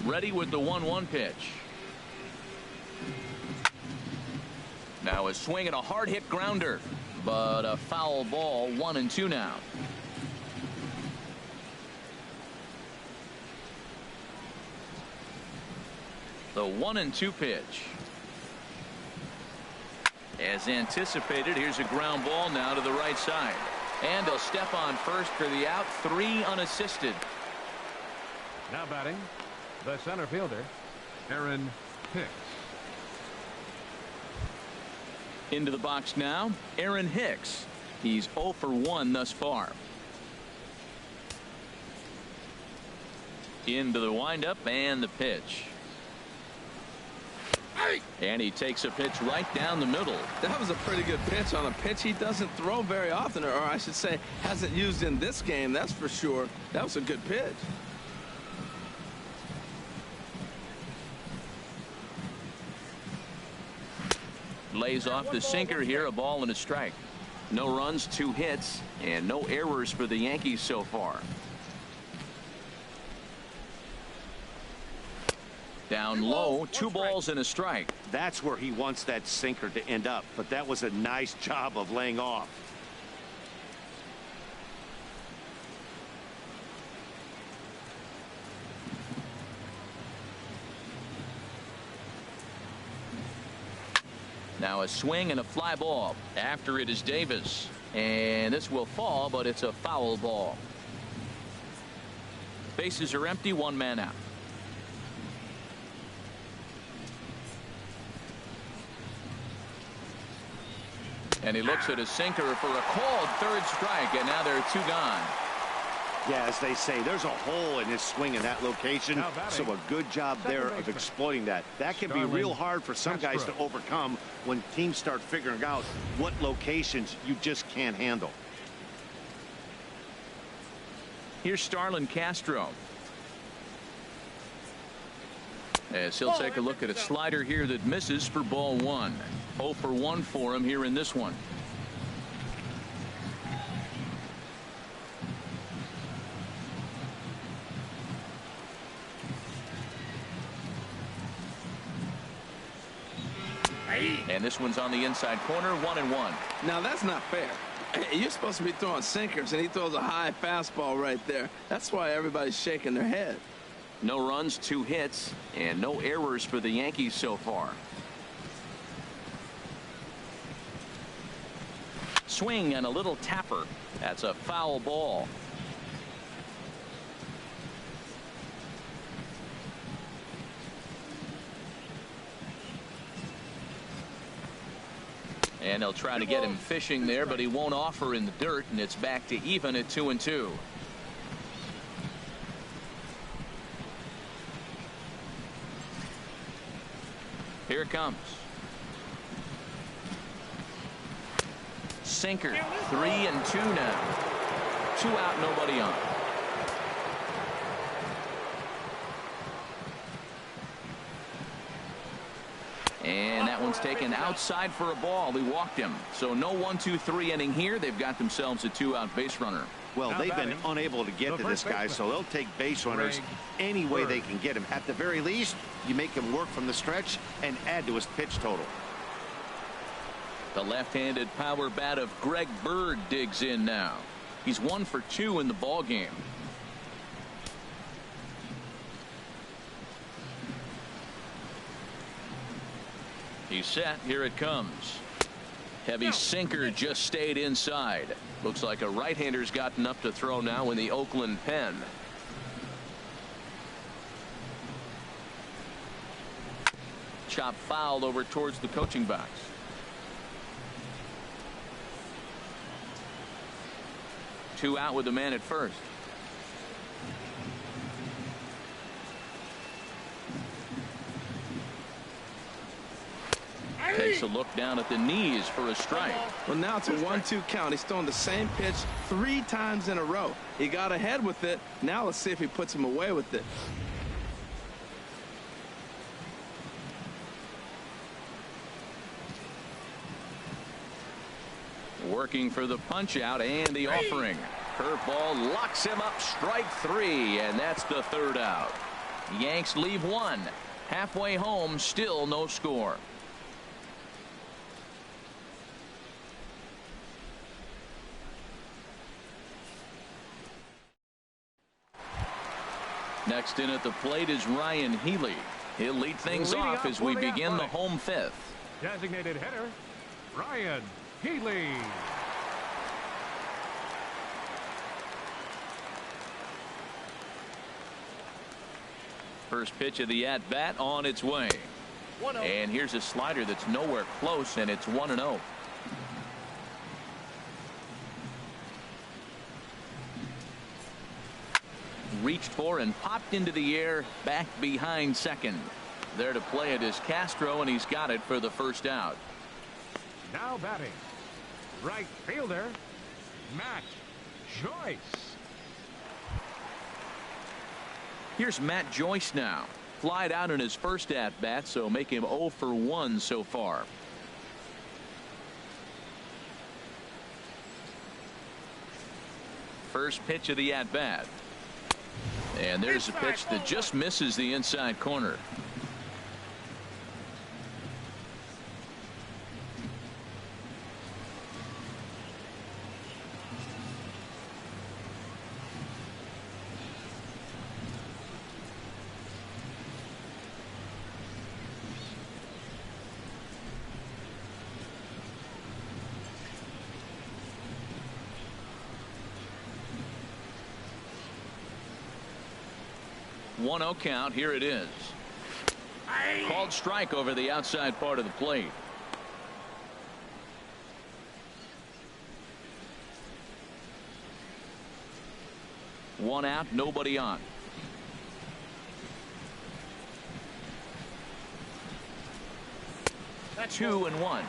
B: Ready with the 1-1 pitch. Now a swing and a hard hit grounder, but a foul ball. 1-2 now. The 1-2 pitch. As anticipated, here's a ground ball now to the right side. And he'll step on first for the out. 3 unassisted.
D: Now batting, the center fielder, Aaron Hicks.
B: Into the box now, Aaron Hicks. He's 0 for 1 thus far. Into the windup and the pitch. And he takes a pitch right down the middle.
C: That was a pretty good pitch on a pitch he doesn't throw very often, or I should say hasn't used in this game, that's for sure. That was a good pitch.
B: Lays off the sinker here, a ball and a strike. No runs, 2 hits, and no errors for the Yankees so far. Down low, 2 balls and a strike.
A: That's where he wants that sinker to end up, but that was a nice job of laying off.
B: Now a swing and a fly ball. After it is Davis. And this will fall, but it's a foul ball. Bases are empty, 1 man out. And he looks at a sinker for a called 3rd strike, and now there are 2 gone.
A: Yeah, as they say, there's a hole in his swing in that location, so a good job there of exploiting that. That can be real hard for some guys to overcome when teams start figuring out what locations you just can't handle.
B: Here's Starlin Castro. As he'll take a look at a slider here that misses for ball 1. 0 for 1 for him here in this one. And this one's on the inside corner, 1-1.
C: Now that's not fair. You're supposed to be throwing sinkers, and he throws a high fastball right there. That's why everybody's shaking their head.
B: No runs, 2 hits, and no errors for the Yankees so far. Swing and a little tapper. That's a foul ball. And they'll try to get him fishing there, but he won't offer in the dirt, and it's back to even at 2-2. Here it comes. Sinker, 3-2 now. 2 out, nobody on. And that one's taken outside for a ball. He walked him. So no 1-2-3 inning here. They've got themselves a 2-out base runner.
A: Well, they've been unable to get to this guy, so they'll take base runners any way they can get him. At the very least, you make him work from the stretch and add to his pitch total.
B: The left-handed power bat of Greg Bird digs in now. He's 1 for 2 in the ball game. He's set. Here it comes. Heavy sinker just stayed inside. Looks like a right-hander's gotten up to throw now in the Oakland pen. Chop fouled over towards the coaching box. Two out with the man at first. Takes a look down at the knees for a strike.
C: Well, now it's a 1-2 count. He's throwing the same pitch 3 times in a row. He got ahead with it. Now let's see if he puts him away with it.
B: Working for the punch out and the offering. Curveball locks him up. Strike 3, and that's the 3rd out. Yanks leave 1. Halfway home, still no score. Next in at the plate is Ryan Healy. He'll lead things off as we begin the home fifth.
D: Designated hitter, Ryan Healy.
B: First pitch of the at-bat on its way. And here's a slider that's nowhere close, and it's 1-0. Reached for and popped into the air back behind second. There to play it is Castro, and he's got it for the first out.
D: Now batting, right fielder, Matt Joyce.
B: Here's Matt Joyce now. Flied out in his first at-bat, so make him 0 for 1 so far. First pitch of the at-bat. And there's a pitch that just misses the inside corner. One 0 count. Here it is. Called strike over the outside part of the plate. One out, nobody on. That's 2-1.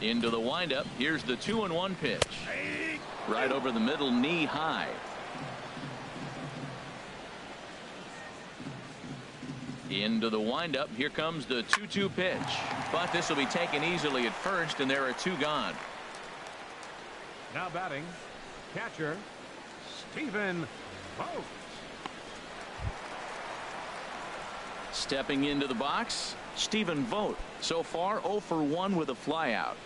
B: Into the windup. Here's the 2-1 pitch. Right over the middle, knee high. Into the windup. Here comes the 2-2 pitch. But this will be taken easily at first, and there are two gone.
D: Now batting, catcher, Stephen Vogt.
B: Stepping into the box, Stephen Vogt. So far 0 for 1 with a flyout.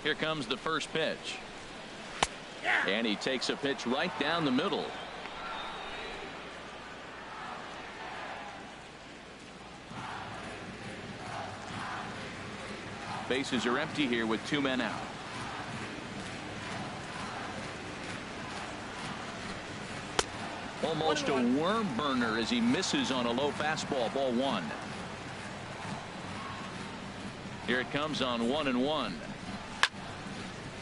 B: Here comes the first pitch. And he takes a pitch right down the middle. Bases are empty here with 2 men out. Almost a worm burner as he misses on a low fastball. Ball 1. Here it comes on 1-1.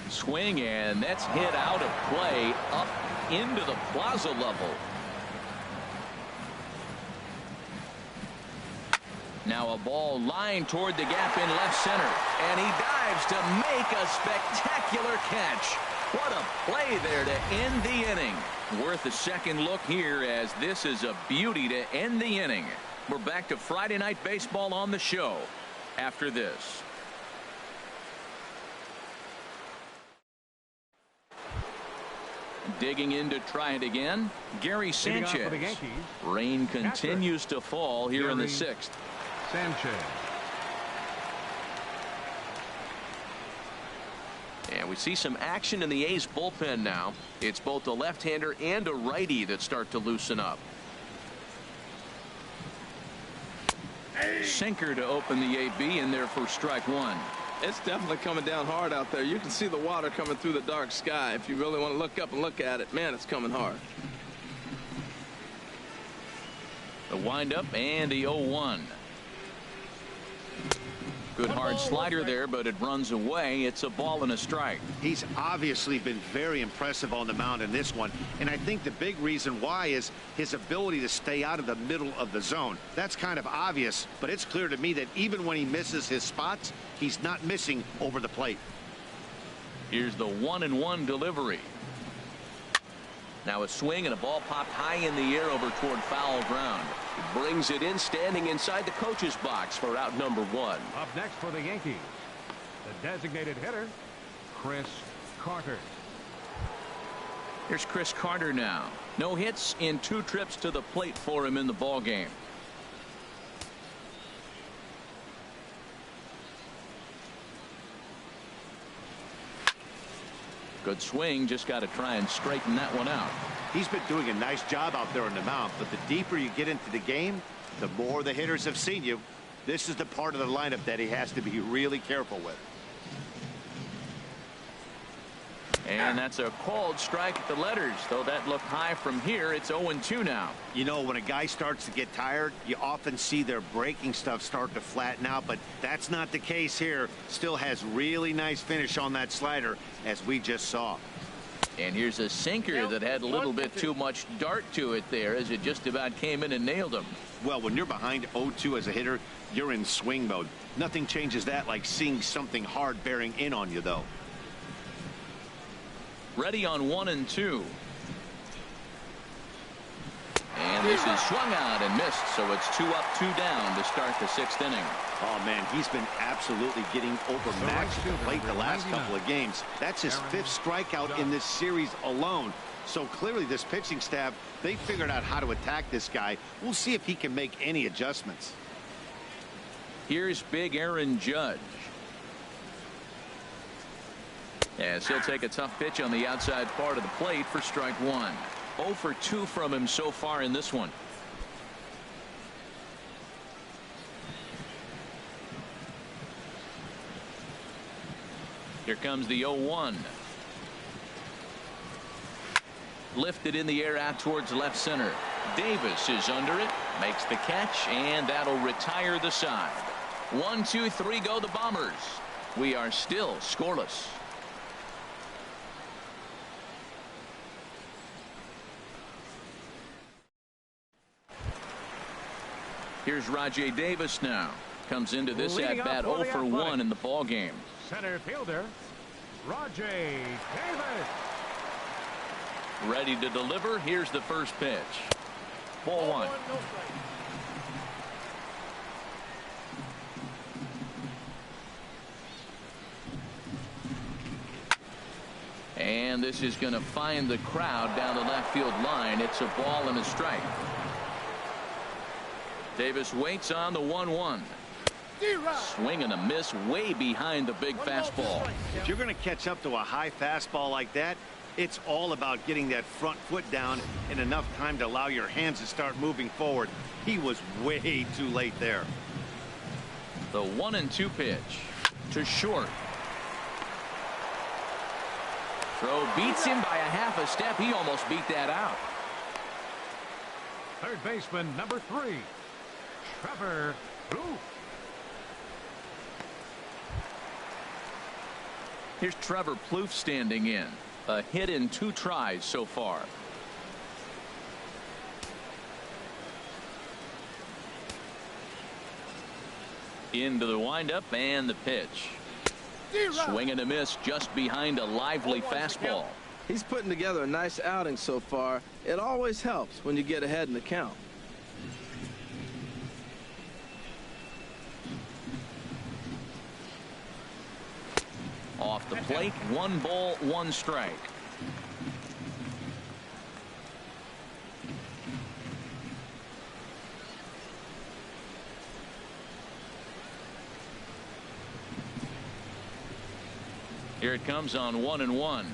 B: Swing, and that's hit out of play up into the plaza level. Now a ball lined toward the gap in left center, and he dives to make a spectacular catch. What a play there to end the inning. Worth a second look here, as this is a beauty to end the inning. We're back to Friday Night Baseball on the show after this. Digging in to try it again, Gary Sanchez. Rain continues to fall here in the 6th.
D: Sanchez.
B: And we see some action in the A's bullpen now. It's both a left-hander and a righty that start to loosen up. Sinker to open the AB in there for strike 1.
C: It's definitely coming down hard out there. You can see the water coming through the dark sky. If you really want to look up and look at it, man, it's coming hard.
B: The windup and the 0-1. Good hard slider there, but it runs away. It's a ball and a strike.
A: He's obviously been very impressive on the mound in this one, and I think the big reason why is his ability to stay out of the middle of the zone. That's kind of obvious, but it's clear to me that even when he misses his spots, he's not missing over the plate.
B: Here's the 1-1 delivery. Now a swing and a ball popped high in the air over toward foul ground.
E: Brings it in, standing inside the coach's box for out number 1.
D: Up next for the Yankees, the designated hitter, Chris Carter.
B: Here's Chris Carter now. No hits in 2 trips to the plate for him in the ball game. Good swing, just got to try and straighten that one out.
A: He's been doing a nice job out there on the mound, but the deeper you get into the game, the more the hitters have seen you. This is the part of the lineup that he has to be really careful with.
B: And that's a called strike at the letters, though that looked high from here. It's 0-2 now.
A: You know, when a guy starts to get tired, you often see their breaking stuff start to flatten out, but that's not the case here. Still has really nice finish on that slider, as we just saw.
B: And here's a sinker that had a little bit too much dart to it there, as it just about came in and nailed him.
A: Well, when you're behind 0-2 as a hitter, you're in swing mode. Nothing changes that like seeing something hard bearing in on you, though.
B: Ready on 1-2. And this is swung out and missed, so it's 2 up, 2 down to start the 6th inning.
A: Oh, man, he's been absolutely getting overmatched at the plate the last couple of games. That's his 5th strikeout in this series alone. So clearly this pitching staff, they figured out how to attack this guy. We'll see if he can make any adjustments.
B: Here's big Aaron Judge. As he'll take a tough pitch on the outside part of the plate for strike 1. 0 for 2 from him so far in this one. Here comes the 0-1. Lifted in the air out towards left center. Davis is under it, makes the catch, and that'll retire the side. 1, 2, 3 go the Bombers. We are still scoreless. Here's Rajay Davis now. Comes into this at bat 0 for 1 in the ball game.
D: Center fielder, Rajay Davis.
B: Ready to deliver. Here's the first pitch. Ball 1. And this is going to find the crowd down the left field line. It's a ball and a strike. Davis waits on the 1-1. Swing and a miss way behind the big fastball.
A: If you're going to catch up to a high fastball like that, it's all about getting that front foot down in enough time to allow your hands to start moving forward. He was way too late there.
B: The 1-2 pitch to short. Throw beats him by a half a step. He almost beat that out.
D: Third baseman number 3, Trevor Booth.
B: Here's Trevor Plouffe standing in. A hit in 2 tries so far. Into the windup and the pitch. Swing and a miss just behind a lively fastball.
C: He's putting together a nice outing so far. It always helps when you get ahead in the count.
B: Off the plate, 1 ball, 1 strike. Here it comes on 1-1.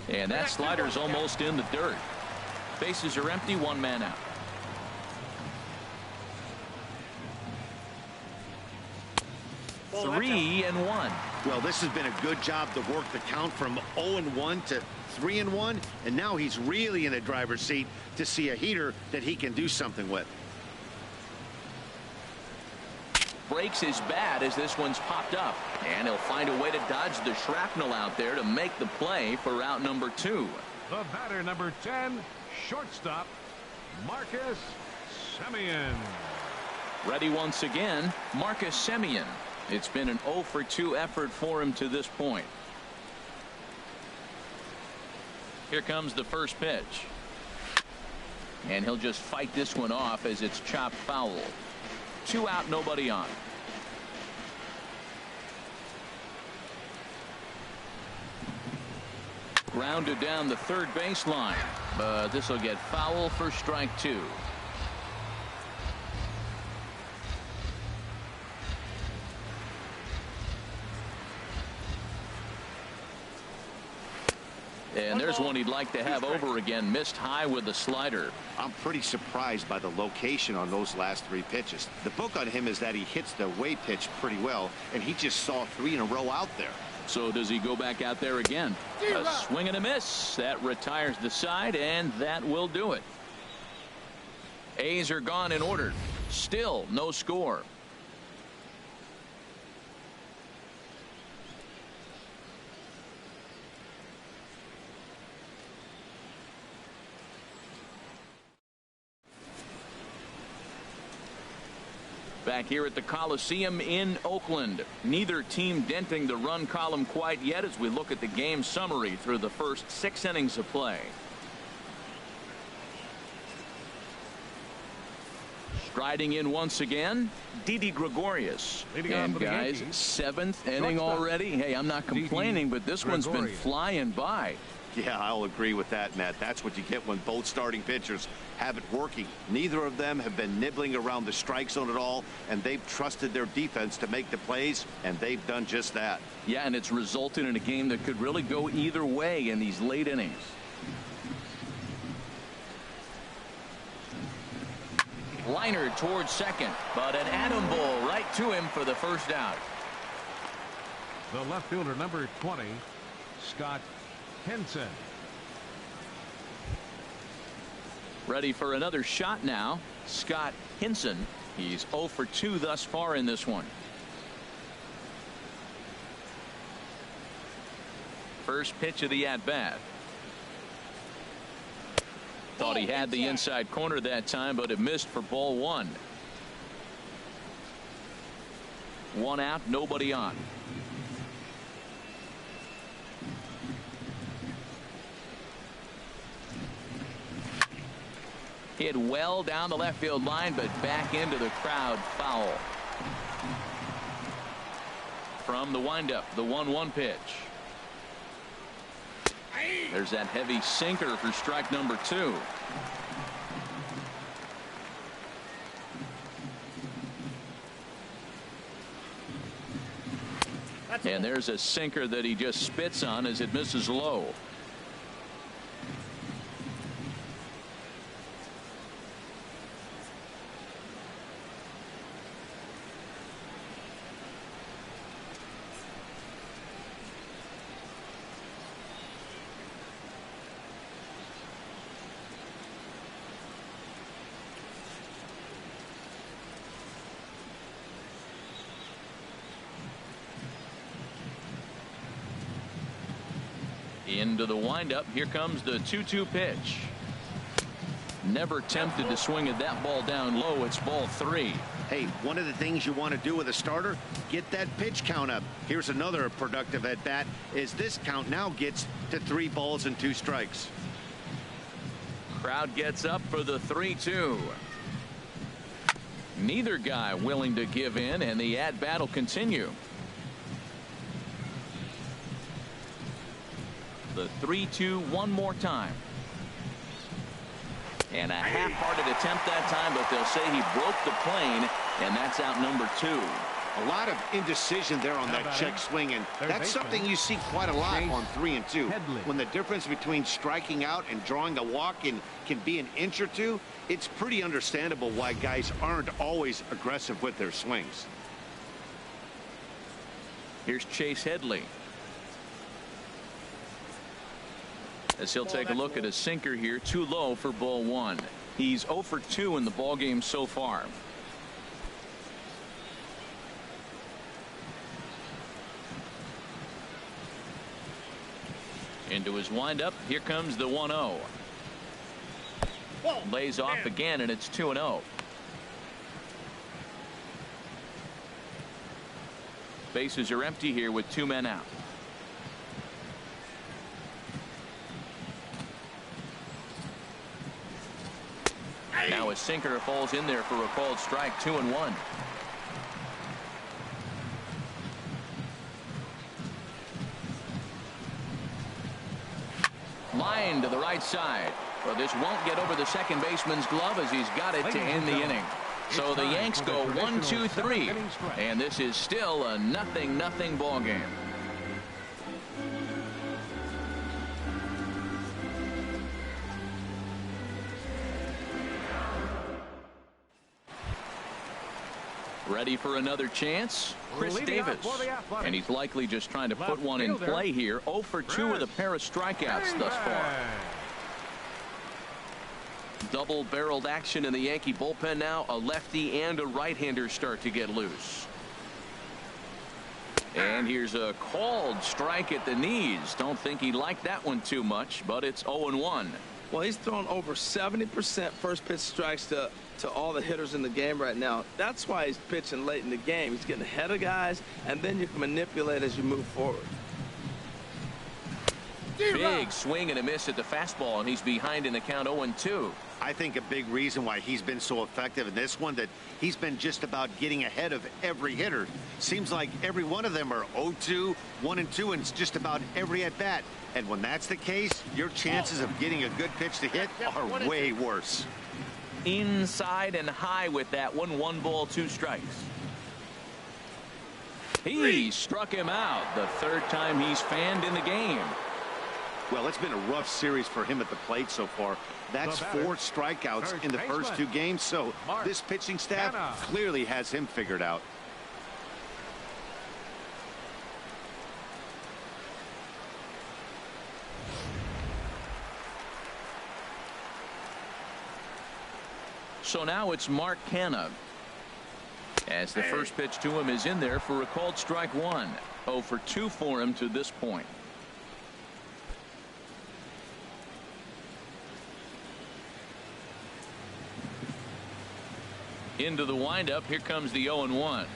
B: And that slider's almost in the dirt. Bases are empty, 1 man out.
A: Well,
B: 3-1.
A: Well, this has been a good job to work the count from 0-1 to 3-1, and now he's really in the driver's seat to see a heater that he can do something with.
B: Breaks his bat as this one's popped up, and he'll find a way to dodge the shrapnel out there to make the play for out number 2.
D: The batter number 10, shortstop, Marcus Semien.
B: Ready once again, Marcus Semien. It's been an 0 for 2 effort for him to this point. Here comes the first pitch. And he'll just fight this one off as it's chopped foul. 2 out, nobody on. Grounded down the third baseline, but this will get foul for strike 2. And there's one he'd like to have over again. Missed high with the slider.
A: I'm pretty surprised by the location on those last 3 pitches. The book on him is that he hits the away pitch pretty well, and he just saw 3 in a row out there.
B: So does he go back out there again? A swing and a miss. That retires the side, and that will do it. A's are gone in order. Still no score. Back here at the Coliseum in Oakland. Neither team denting the run column quite yet as we look at the game summary through the first 6 innings of play. Striding in once again, Didi Gregorius. And guys, 7th inning already. Hey, I'm not complaining, but this one's been flying by.
A: Yeah, I'll agree with that, Matt. That's what you get when both starting pitchers have it working. Neither of them have been nibbling around the strike zone at all, and they've trusted their defense to make the plays, and they've done just that.
B: Yeah, and it's resulted in a game that could really go either way in these late innings. Liner towards second, but an atom ball right to him for the first out.
D: The left fielder, number 20, Scott Henson.
B: Ready for another shot now. Scott Henson. He's 0 for 2 thus far in this one. First pitch of the at-bat. Thought he had the inside corner that time, but it missed for ball 1. 1 out, nobody on. Hit well down the left field line, but back into the crowd, foul. From the windup, the 1-1 pitch. There's that heavy sinker for strike number 2. And there's a sinker that he just spits on as it misses low. Into the windup. Here comes the 2-2 pitch. Never tempted to swing at that ball down low. It's ball 3.
A: Hey, one of the things you want to do with a starter, get that pitch count up. Here's another productive at bat as this count now gets to 3 balls and 2 strikes.
B: Crowd gets up for the 3-2. Neither guy willing to give in, and the at-bat will continue. The 3-2 one more time. And a half-hearted attempt that time, but they'll say he broke the plane, and that's out number 2.
A: A lot of indecision there on that check swing, and that's something you see quite a lot on 3 and 2. When the difference between striking out and drawing a walk can be an inch or 2, it's pretty understandable why guys aren't always aggressive with their swings.
B: Here's Chase Headley. As he'll take a look at a sinker here, too low for ball 1. He's 0 for 2 in the ball game so far. Into his windup. Here comes the 1-0. Lays off again, and it's 2-0. Bases are empty here with 2 men out. Now a sinker falls in there for a called strike. 2-1. swing to the right side. But this won't get over the second baseman's glove as he's got it to end the inning. So the Yanks go 1-2-3, and this is still a 0-0 ball game. Ready for another chance? Chris Davis. And he's likely just trying to put one in play here. 0 for 2 with a pair of strikeouts thus far. Double-barreled action in the Yankee bullpen now. A lefty and a right-hander start to get loose. And here's a called strike at the knees. Don't think he liked that one too much, but it's 0-1.
C: Well, he's thrown over 70% first pitch strikes to all the hitters in the game right now. That's why he's pitching late in the game. He's getting ahead of guys, and then you can manipulate as you move forward.
B: Big swing and a miss at the fastball, and he's behind in the count 0-2.
A: I think a big reason why he's been so effective in this one, that he's been just about getting ahead of every hitter. Seems like every one of them are 0-2, 1-2, and it's just about every at bat. And when that's the case, your chances of getting a good pitch to hit are way worse.
B: Inside and high with that one. 1 ball, 2 strikes. He struck him out the third time he's fanned in the game.
A: Well, it's been a rough series for him at the plate so far. That's 4 strikeouts in the first 2 games, so this pitching staff clearly has him figured out.
B: So now it's Mark Canha, as the first pitch to him is in there for a called strike 1. 0 for 2 for him to this point. Into the windup. Here comes the 0-1.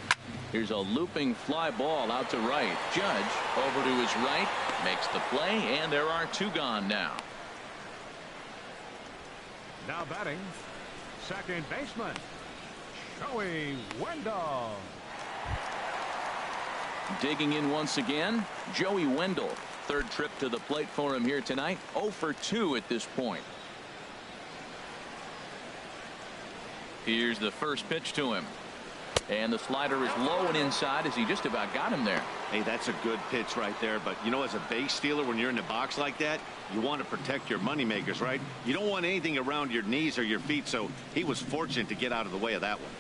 B: Here's a looping fly ball out to right. Judge over to his right, makes the play, and there are 2 gone now.
D: Now batting, second baseman, Joey Wendell.
B: Digging in once again, Joey Wendell. Third trip to the plate for him here tonight. 0 for 2 at this point. Here's the first pitch to him. And the slider is low and inside as he just about got him there.
A: Hey, that's a good pitch right there. But, you know, as a base stealer, when you're in the box like that, you want to protect your moneymakers, right? You don't want anything around your knees or your feet, so he was fortunate to get out of the way of that one.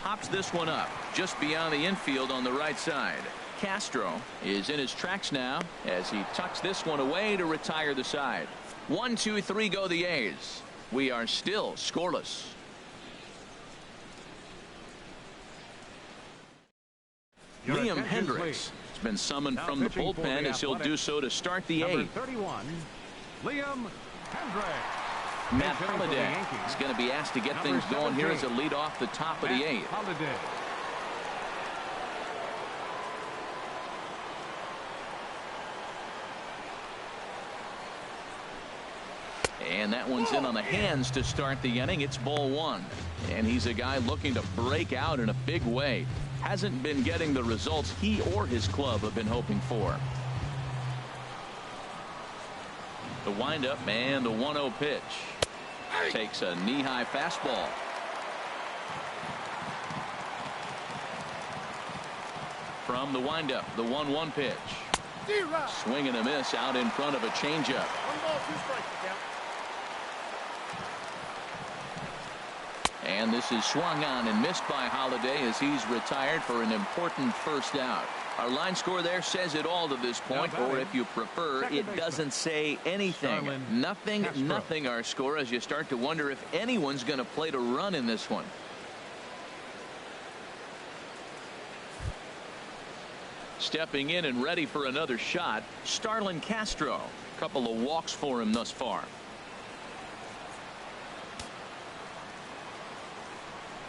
B: Pops this one up just beyond the infield on the right side. Castro is in his tracks now as he tucks this one away to retire the side. 1, 2, 3 go the A's. We are still scoreless. Liam Hendricks has been summoned from the bullpen as he'll do so to start the 8th.
D: 31, Liam Hendricks.
B: Matt Holliday is going to be asked to get things going here as a lead off the top of the 8th. And that one's in on the hands to start the inning. It's ball 1. And he's a guy looking to break out in a big way. Hasn't been getting the results he or his club have been hoping for. The windup and the 1-0 pitch. Takes a knee-high fastball. From the windup, the 1-1 pitch. Swing and a miss out in front of a changeup.
F: 1 ball, 2 strikes.
B: And this is swung on and missed by Holliday as he's retired for an important first out. Our line score there says it all to this point, or if you prefer, it doesn't say anything. Nothing our score as you start to wonder if anyone's going to play to run in this one. Stepping in and ready for another shot, Starlin Castro. Couple of walks for him thus far.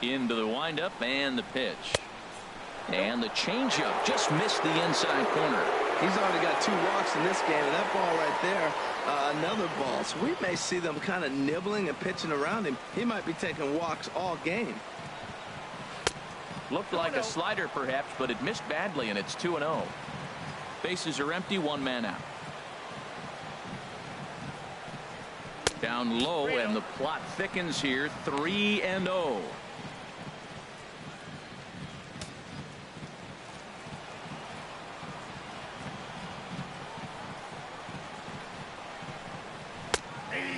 B: Into the windup and the pitch. And the changeup just missed the inside corner.
C: He's already got 2 walks in this game, and that ball right there, another ball. So we may see them kind of nibbling and pitching around him. He might be taking walks all game.
B: Looked like a slider perhaps, but it missed badly, and it's 2-0. Bases are empty, 1 man out. Down low, and the plot thickens here. 3-0.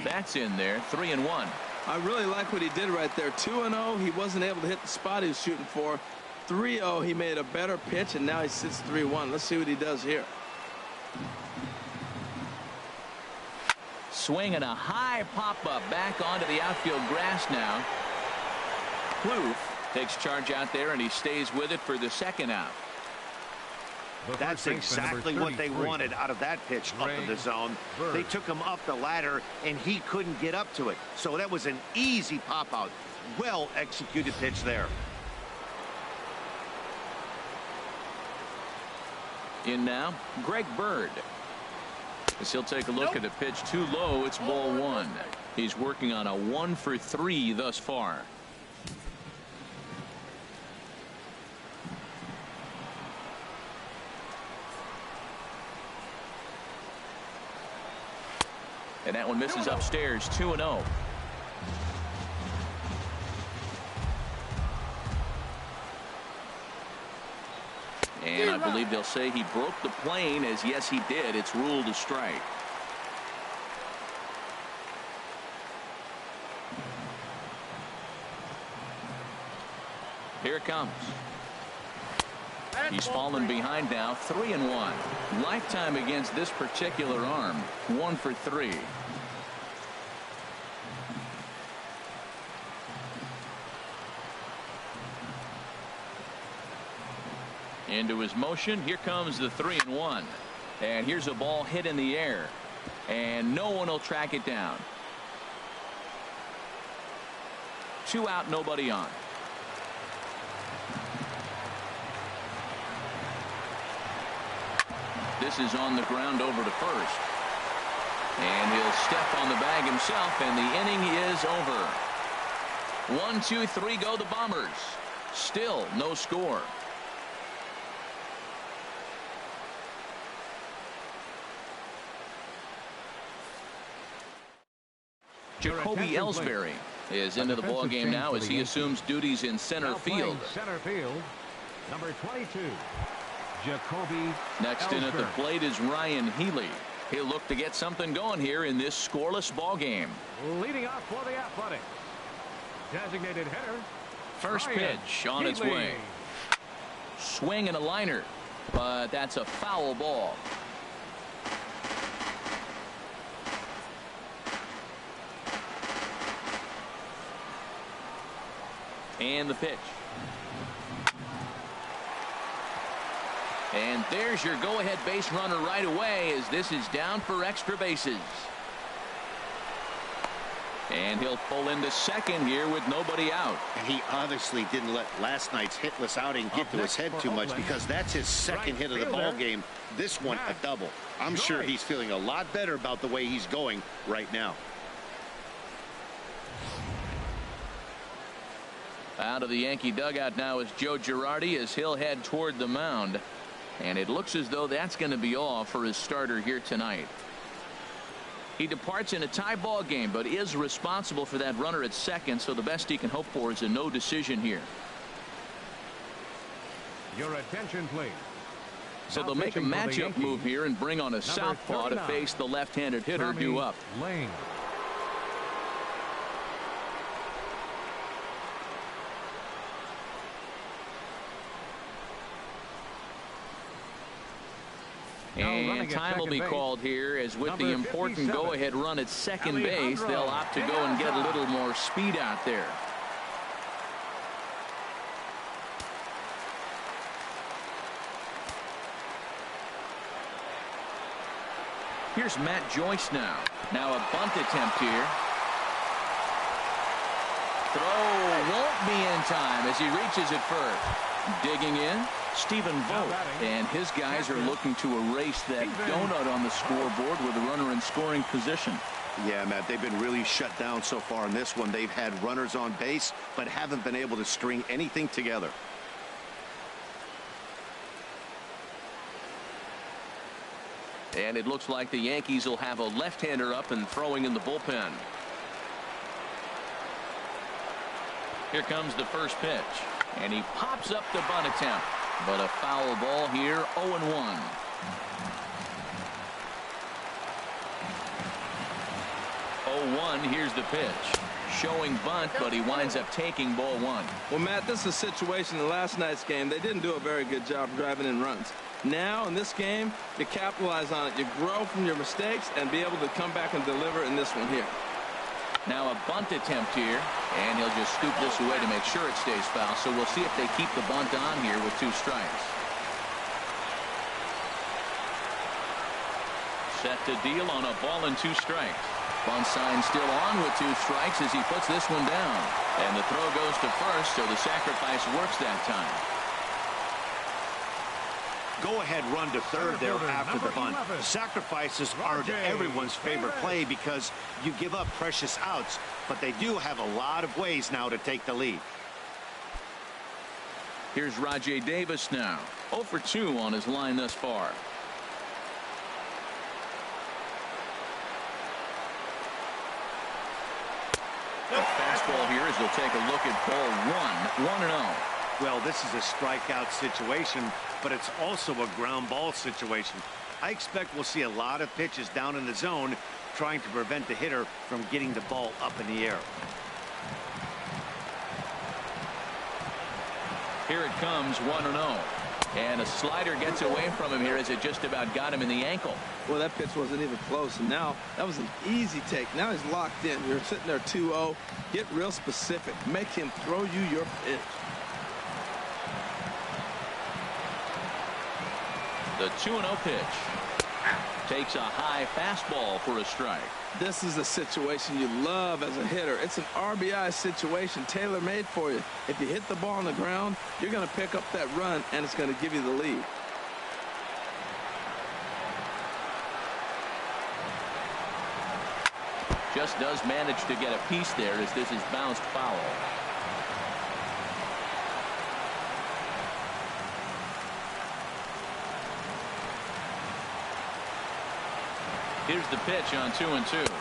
B: That's in there. 3-1.
C: I really like what he did right there. 2-0. He wasn't able to hit the spot he was shooting for. 3-0. He made a better pitch, and now he sits 3-1. Let's see what he does here.
B: Swing and a high pop-up back onto the outfield grass now. Kloof takes charge out there, and he stays with it for the second out.
A: That's exactly what they wanted out of that pitch up in the zone. They took him up the ladder, and he couldn't get up to it. So that was an easy pop-out. Well-executed pitch there.
B: In now, Greg Bird. As he'll take a look at the pitch too low, it's ball one. He's working on a 1-for-3 thus far. And that one misses upstairs. 2-0. And I believe they'll say he broke the plane, as yes he did. It's ruled a strike. Here it comes. He's fallen behind now. 3-1. Lifetime against this particular arm. 1-for-3. Into his motion. Here comes the 3-1. And here's a ball hit in the air. And no one will track it down. 2 out, nobody on. This is on the ground over to first. And he'll step on the bag himself, and the inning is over. 1, 2, 3 go the Bombers. Still no score. Jacoby Ellsbury is into the ball game now as he assumes duties in center field.
D: Center field, number 22, Jacoby
B: Next in at the plate is Ryan Healy. He'll look to get something going here in this scoreless ball game.
D: Leading off for the Athletics, designated hitter.
B: First pitch on its way. Swing and a liner, but that's a foul ball. And the pitch. And there's your go-ahead base runner right away, as this is down for extra bases. And he'll pull into second here with nobody out.
A: And he obviously didn't let last night's hitless outing get to his head too much, because that's his second hit of the ball game. This one a double. I'm sure he's feeling a lot better about the way he's going right now.
B: Out of the Yankee dugout now is Joe Girardi as he'll head toward the mound. And it looks as though that's going to be all for his starter here tonight. He departs in a tie ball game, but is responsible for that runner at second, so the best he can hope for is a no decision here.
D: Your attention, please.
B: So they'll make a matchup move here and bring on a southpaw to face the left-handed hitter due up.
D: Lane.
B: And time will be called here, as with the important go-ahead run at second base, they'll opt to go and get a little more speed out there. Here's Matt Joyce now. Now a bunt attempt here. Throw won't be in time as he reaches it first. Digging in, Stephen Vogt, and his guys are looking to erase that donut on the scoreboard with a runner in scoring position.
A: Yeah, Matt, they've been really shut down so far in this one. They've had runners on base, but haven't been able to string anything together.
B: And it looks like the Yankees will have a left-hander up and throwing in the bullpen. Here comes the first pitch. And he pops up the bunt attempt. But a foul ball here, 0-1. Here's the pitch. Showing bunt, but he winds up taking ball one.
C: Well, Matt, this is a situation in last night's game. They didn't do a very good job driving in runs. Now, in this game, to capitalize on it, you grow from your mistakes and be able to come back and deliver in this one here.
B: Now a bunt attempt here, and he'll just scoop this away to make sure it stays foul. So we'll see if they keep the bunt on here with 2 strikes. Set to deal on a ball and 2 strikes. Bunt sign still on with 2 strikes as he puts this one down. And the throw goes to first, so the sacrifice works that time.
A: Go-ahead run to third there after the bunt. Sacrifices aren't everyone's favorite play because you give up precious outs, but they do have a lot of ways now to take the lead.
B: Here's Rajay Davis now. 0 for 2 on his line thus far. Fastball here as they'll take a look at ball 1, 1-0.
A: Well, this is a strikeout situation, but it's also a ground ball situation. I expect we'll see a lot of pitches down in the zone trying to prevent the hitter from getting the ball up in the air.
B: Here it comes, 1-0. And a slider gets away from him here as it just about got him in the ankle.
C: Well, that pitch wasn't even close, and now that was an easy take. Now he's locked in. You're sitting there 2-0. Get real specific. Make him throw you your pitch.
B: The 2-0 pitch. Takes a high fastball for a strike.
C: This is a situation you love as a hitter. It's an RBI situation tailor-made for you. If you hit the ball on the ground, you're going to pick up that run, and it's going to give you the lead.
B: Just does manage to get a piece there as this is bounced foul. Here's the pitch on 2-2.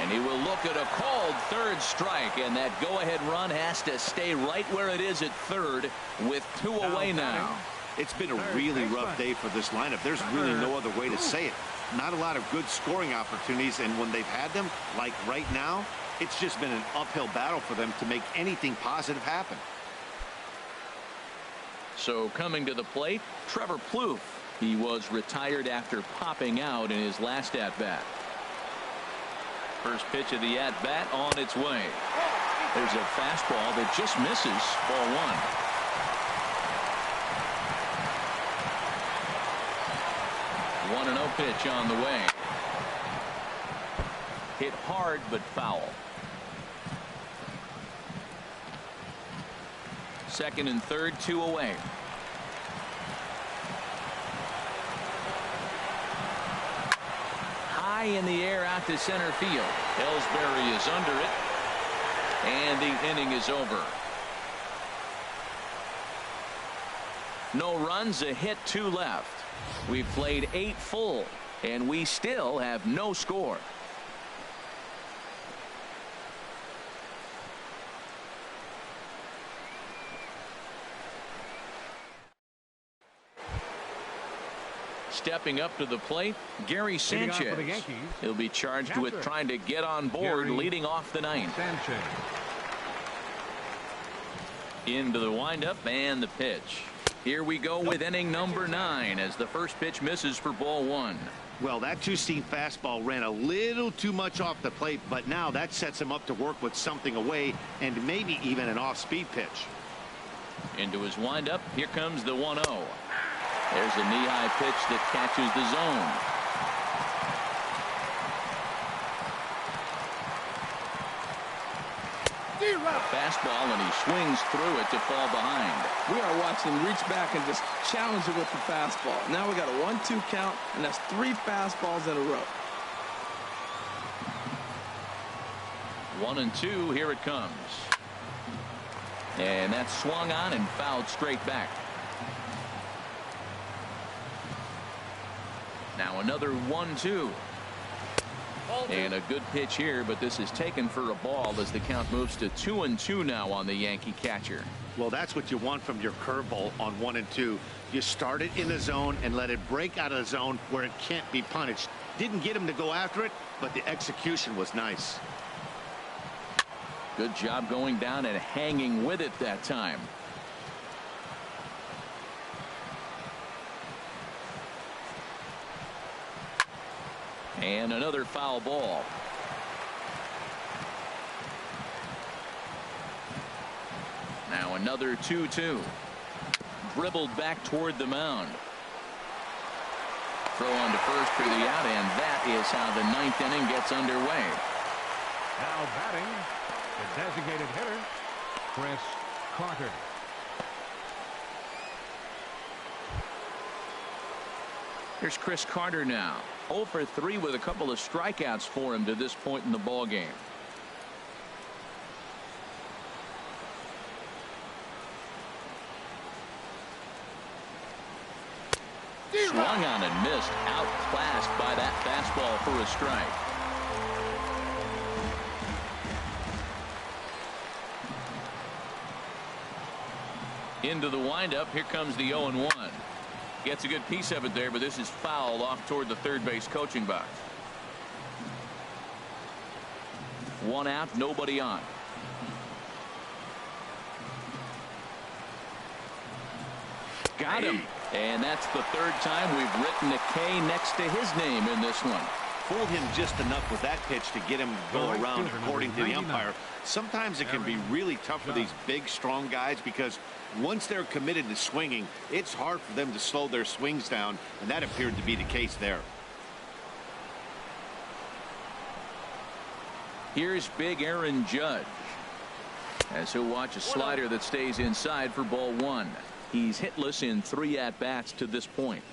B: And he will look at a called third strike, and that go-ahead run has to stay right where it is at third with 2 away now.
A: It's been a really rough day for this lineup. There's really no other way to say it. Not a lot of good scoring opportunities, and when they've had them, like right now, it's just been an uphill battle for them to make anything positive happen.
B: So coming to the plate, Trevor Plouffe. He was retired after popping out in his last at-bat. First pitch of the at-bat on its way. There's a fastball that just misses, ball 1. 1-0 pitch on the way. Hit hard but foul. Second and third, 2 away. High in the air out to center field. Ellsbury is under it. And the inning is over. No runs, a hit, 2 left. We've played 8 full, and we still have no score. Stepping up to the plate, Gary Sanchez. He'll be charged with trying to get on board leading off the 9th. Into the windup and the pitch. Here we go with inning number 9 as the first pitch misses for ball 1.
A: Well, that 2-seam fastball ran a little too much off the plate, but now that sets him up to work with something away and maybe even an off-speed pitch.
B: Into his windup, here comes the 1-0. There's a knee-high pitch that catches the zone. Fastball, and he swings through it to fall behind.
C: We are watching him reach back and just challenge it with the fastball. Now we got a 1-2 count, and that's 3 fastballs in a row.
B: 1-2, here it comes. And that's swung on and fouled straight back. Now another 1-2. And a good pitch here, but this is taken for a ball as the count moves to 2-2 now on the Yankee catcher.
A: Well, that's what you want from your curveball on 1 and 2. You start it in the zone and let it break out of the zone where it can't be punished. Didn't get him to go after it, but the execution was nice.
B: Good job going down and hanging with it that time. And another foul ball. Now another 2-2. Dribbled back toward the mound. Throw on to first for the out, and that is how the 9th inning gets underway.
D: Now batting, the designated hitter, Chris Carter.
B: Here's Chris Carter now. 0 for 3 with a couple of strikeouts for him to this point in the ball game. Swung on and missed, outclassed by that fastball for a strike. Into the windup. Here comes the 0-1. Gets a good piece of it there, but this is foul off toward the third base coaching box. 1 out, nobody on. Got him. And that's the 3rd time we've written a K next to his name in this one.
A: Fooled him just enough with that pitch to get him to go around, according to the umpire. Sometimes it can be really tough for these big, strong guys because once they're committed to swinging, it's hard for them to slow their swings down, and that appeared to be the case there.
B: Here's big Aaron Judge as he'll watch a slider that stays inside for ball 1. He's hitless in 3 at-bats to this point.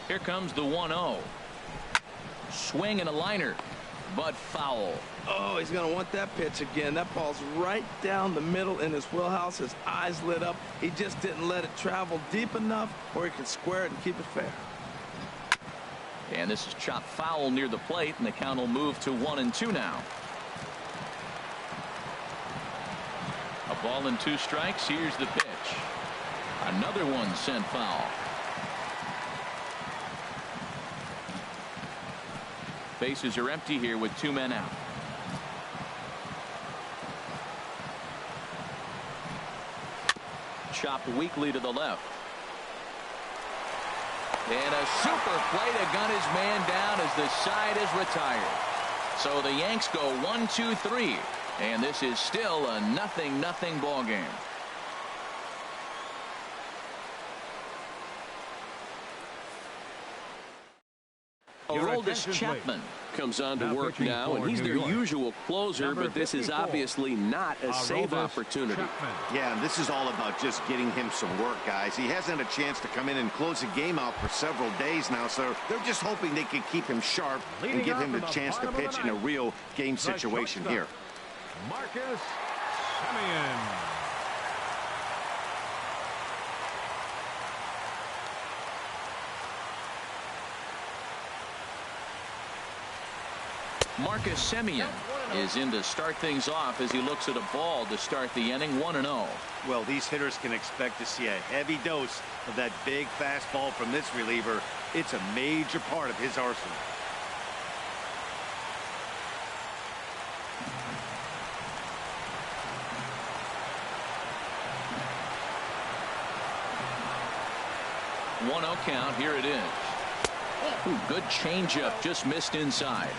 B: Here comes the 1-0. Swing and a liner, but foul.
C: Oh, he's going to want that pitch again. That ball's right down the middle in his wheelhouse. His eyes lit up. He just didn't let it travel deep enough where he could square it and keep it fair.
B: And this is chopped foul near the plate, and the count will move to 1-2 now. A ball and 2 strikes. Here's the pitch. Another one sent foul. Bases are empty here with 2 men out. Chopped weakly to the left. And a super play to gun his man down as the side is retired. So the Yanks go 1-2-3, and this is still a 0-0 ball game. Aroldis Chapman
E: comes on to work now, and he's their usual closer, but this is obviously not a safe opportunity.
A: Yeah, and this is all about just getting him some work, guys. He hasn't had a chance to come in and close the game out for several days now, so they're just hoping they can keep him sharp and give him the chance to pitch in a real game situation here.
D: Marcus Semien.
B: Marcus Semien is in to start things off as he looks at a ball to start the inning. 1-0.
A: Well, these hitters can expect to see a heavy dose of that big fastball from this reliever. It's a major part of his arsenal.
B: Count. Here it is. Ooh, good changeup, just missed inside.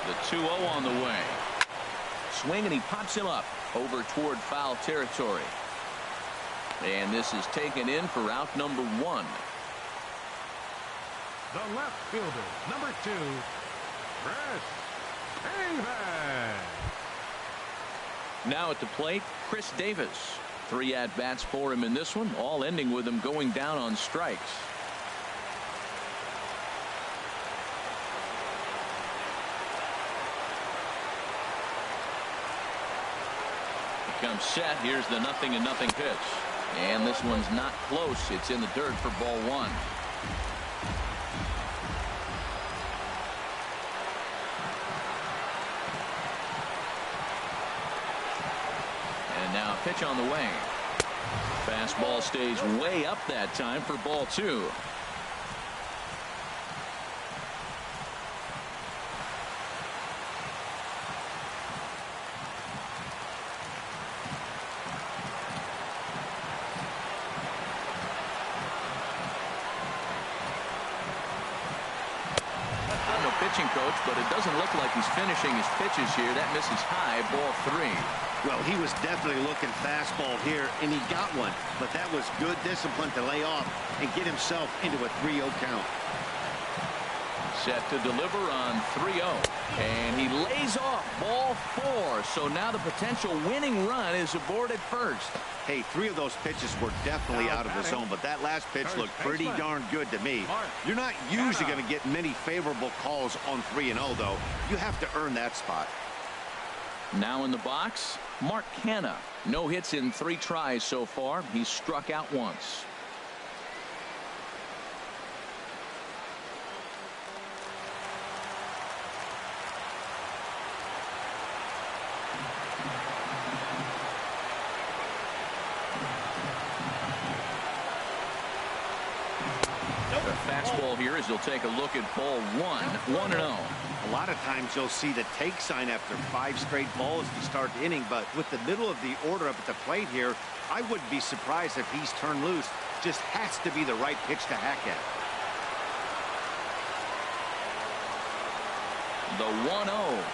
B: The 2-0 on the way. Swing, and he pops him up over toward foul territory. And this is taken in for out number 1.
D: The left fielder, number 2, Chris Davis.
B: Now at the plate, Chris Davis. 3 at-bats for him in this one, all ending with him going down on strikes. comes set. Here's the 0-0 pitch. And this one's not close. It's in the dirt for ball one. And now a pitch on the way. Fastball stays way up that time for ball two. Pitching coach, but it doesn't look like he's finishing his pitches here. That misses high, ball three.
A: Well, he was definitely looking fastball here, and he got one. But that was good discipline to lay off and get himself into a 3-0 count.
B: Set to deliver on 3-0. And he lays off ball four. So now the potential winning run is aboard at first.
A: Hey, 3 of those pitches were definitely out of the zone, but that last pitch looked pretty darn good to me. You're not usually going to get many favorable calls on 3-0, though. You have to earn that spot.
B: Now in the box, Mark Canha. No hits in 3 tries so far. He's struck out once. Fastball here as he'll take a look at ball one. 1-0.
A: A lot of times you'll see the take sign after 5 straight balls to start the inning, but with the middle of the order up at the plate here, I wouldn't be surprised if he's turned loose. Just has to be the right pitch to hack at.
B: The 1-0.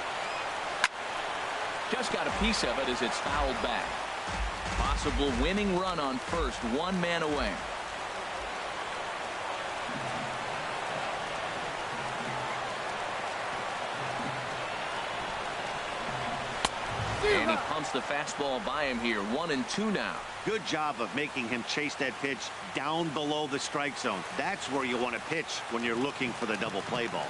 B: Just got a piece of it as it's fouled back. Possible winning run on first, 1 man away. And he pumps the fastball by him here. 1-2 now.
A: Good job of making him chase that pitch down below the strike zone. That's where you want to pitch when you're looking for the double play ball.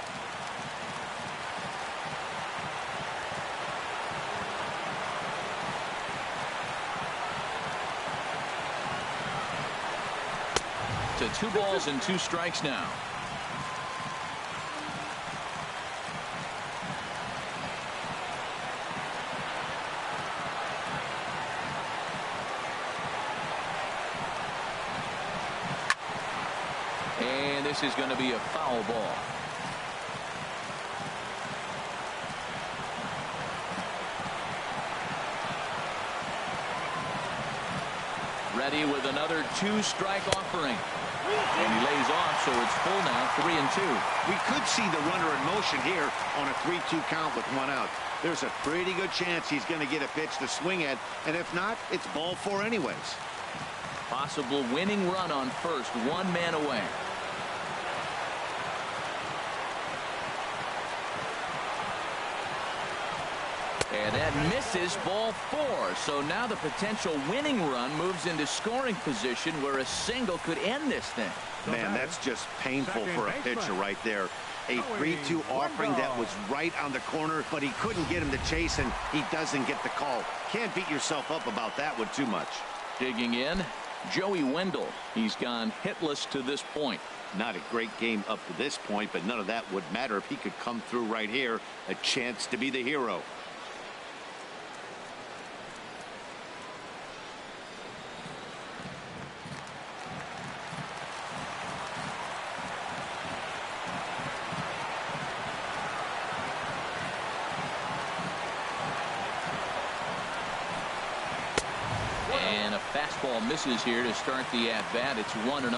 B: To 2 balls and 2 strikes now. And this is going to be a foul ball. Ready with another 2-strike offering. And he lays off, so it's full now, 3-2.
A: We could see the runner in motion here on a 3-2 count with 1 out. There's a pretty good chance he's going to get a pitch to swing at, and if not, it's ball 4 anyways.
B: Possible winning run on first, 1 man away. And that misses, ball 4. So now the potential winning run moves into scoring position where a single could end this thing.
A: Man, that's just painful for a pitcher right there. A 3-2 offering that was right on the corner, but he couldn't get him to chase, and he doesn't get the call. Can't beat yourself up about that one too much.
B: Digging in, Joey Wendell. He's gone hitless to this point.
A: Not a great game up to this point, but none of that would matter if he could come through right here. A chance to be the hero.
B: Fastball misses here to start the at-bat. It's 1-0.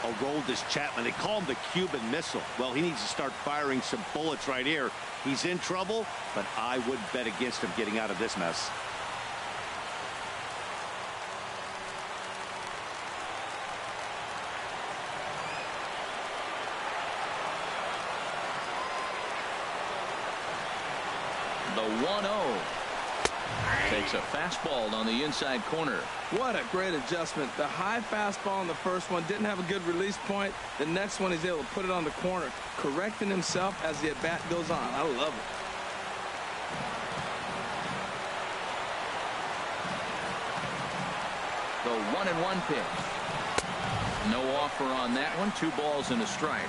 A: Aroldis Chapman. They call him the Cuban Missile. Well, he needs to start firing some bullets right here. He's in trouble, but I would bet against him getting out of this mess.
B: The 1-0. Takes a fastball on the inside corner.
C: What a great adjustment. The high fastball on the first one didn't have a good release point. The next one he's able to put it on the corner, correcting himself as the at-bat goes on. I love
B: The 1-1 pitch. No offer on that one. 2 balls and a strike.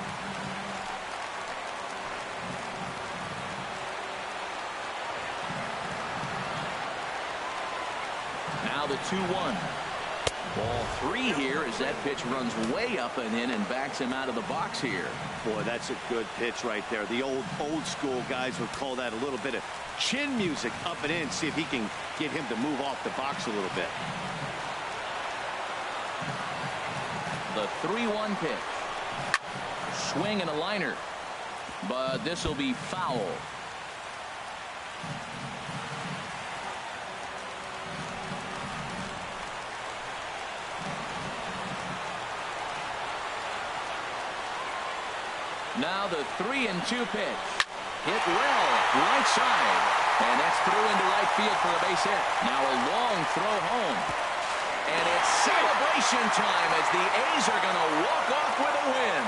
B: Now the 2-1. Ball 3 here as that pitch runs way up and in and backs him out of the box here.
A: Boy, that's a good pitch right there. The old school guys would call that a little bit of chin music up and in. See if he can get him to move off the box a little bit.
B: The 3-1 pitch. Swing and a liner. But this will be foul. Now the 3-2 pitch. Hit well, right side. And that's through into right field for a base hit. Now a long throw home. And it's celebration time as the A's are going to walk off with a win.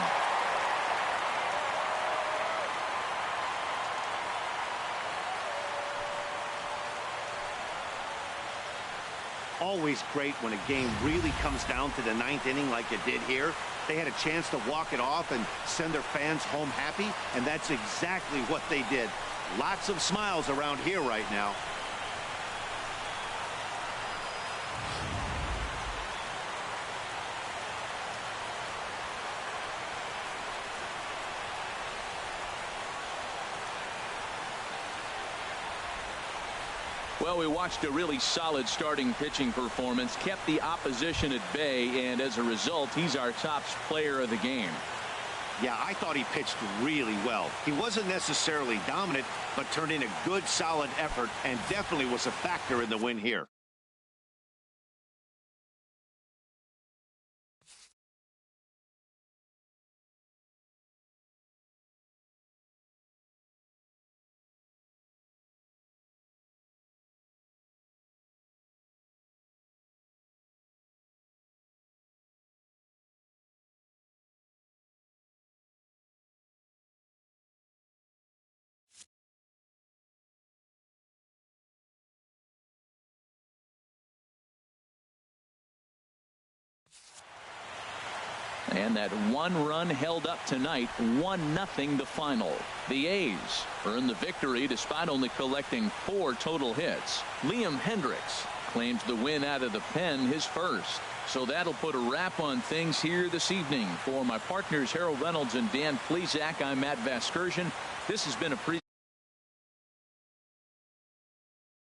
A: Always great when a game really comes down to the 9th inning like it did here. They had a chance to walk it off and send their fans home happy, and that's exactly what they did. Lots of smiles around here right now.
B: Well, we watched a really solid starting pitching performance, kept the opposition at bay, and as a result, he's our top player of the game.
A: Yeah, I thought he pitched really well. He wasn't necessarily dominant, but turned in a good, solid effort and definitely was a factor in the win here.
B: And that 1 run held up tonight, 1-0 the final. The A's earn the victory despite only collecting 4 total hits. Liam Hendricks claims the win out of the pen, his first. So that'll put a wrap on things here this evening. For my partners Harold Reynolds and Dan Plesac, I'm Matt Vasgersian. This has been a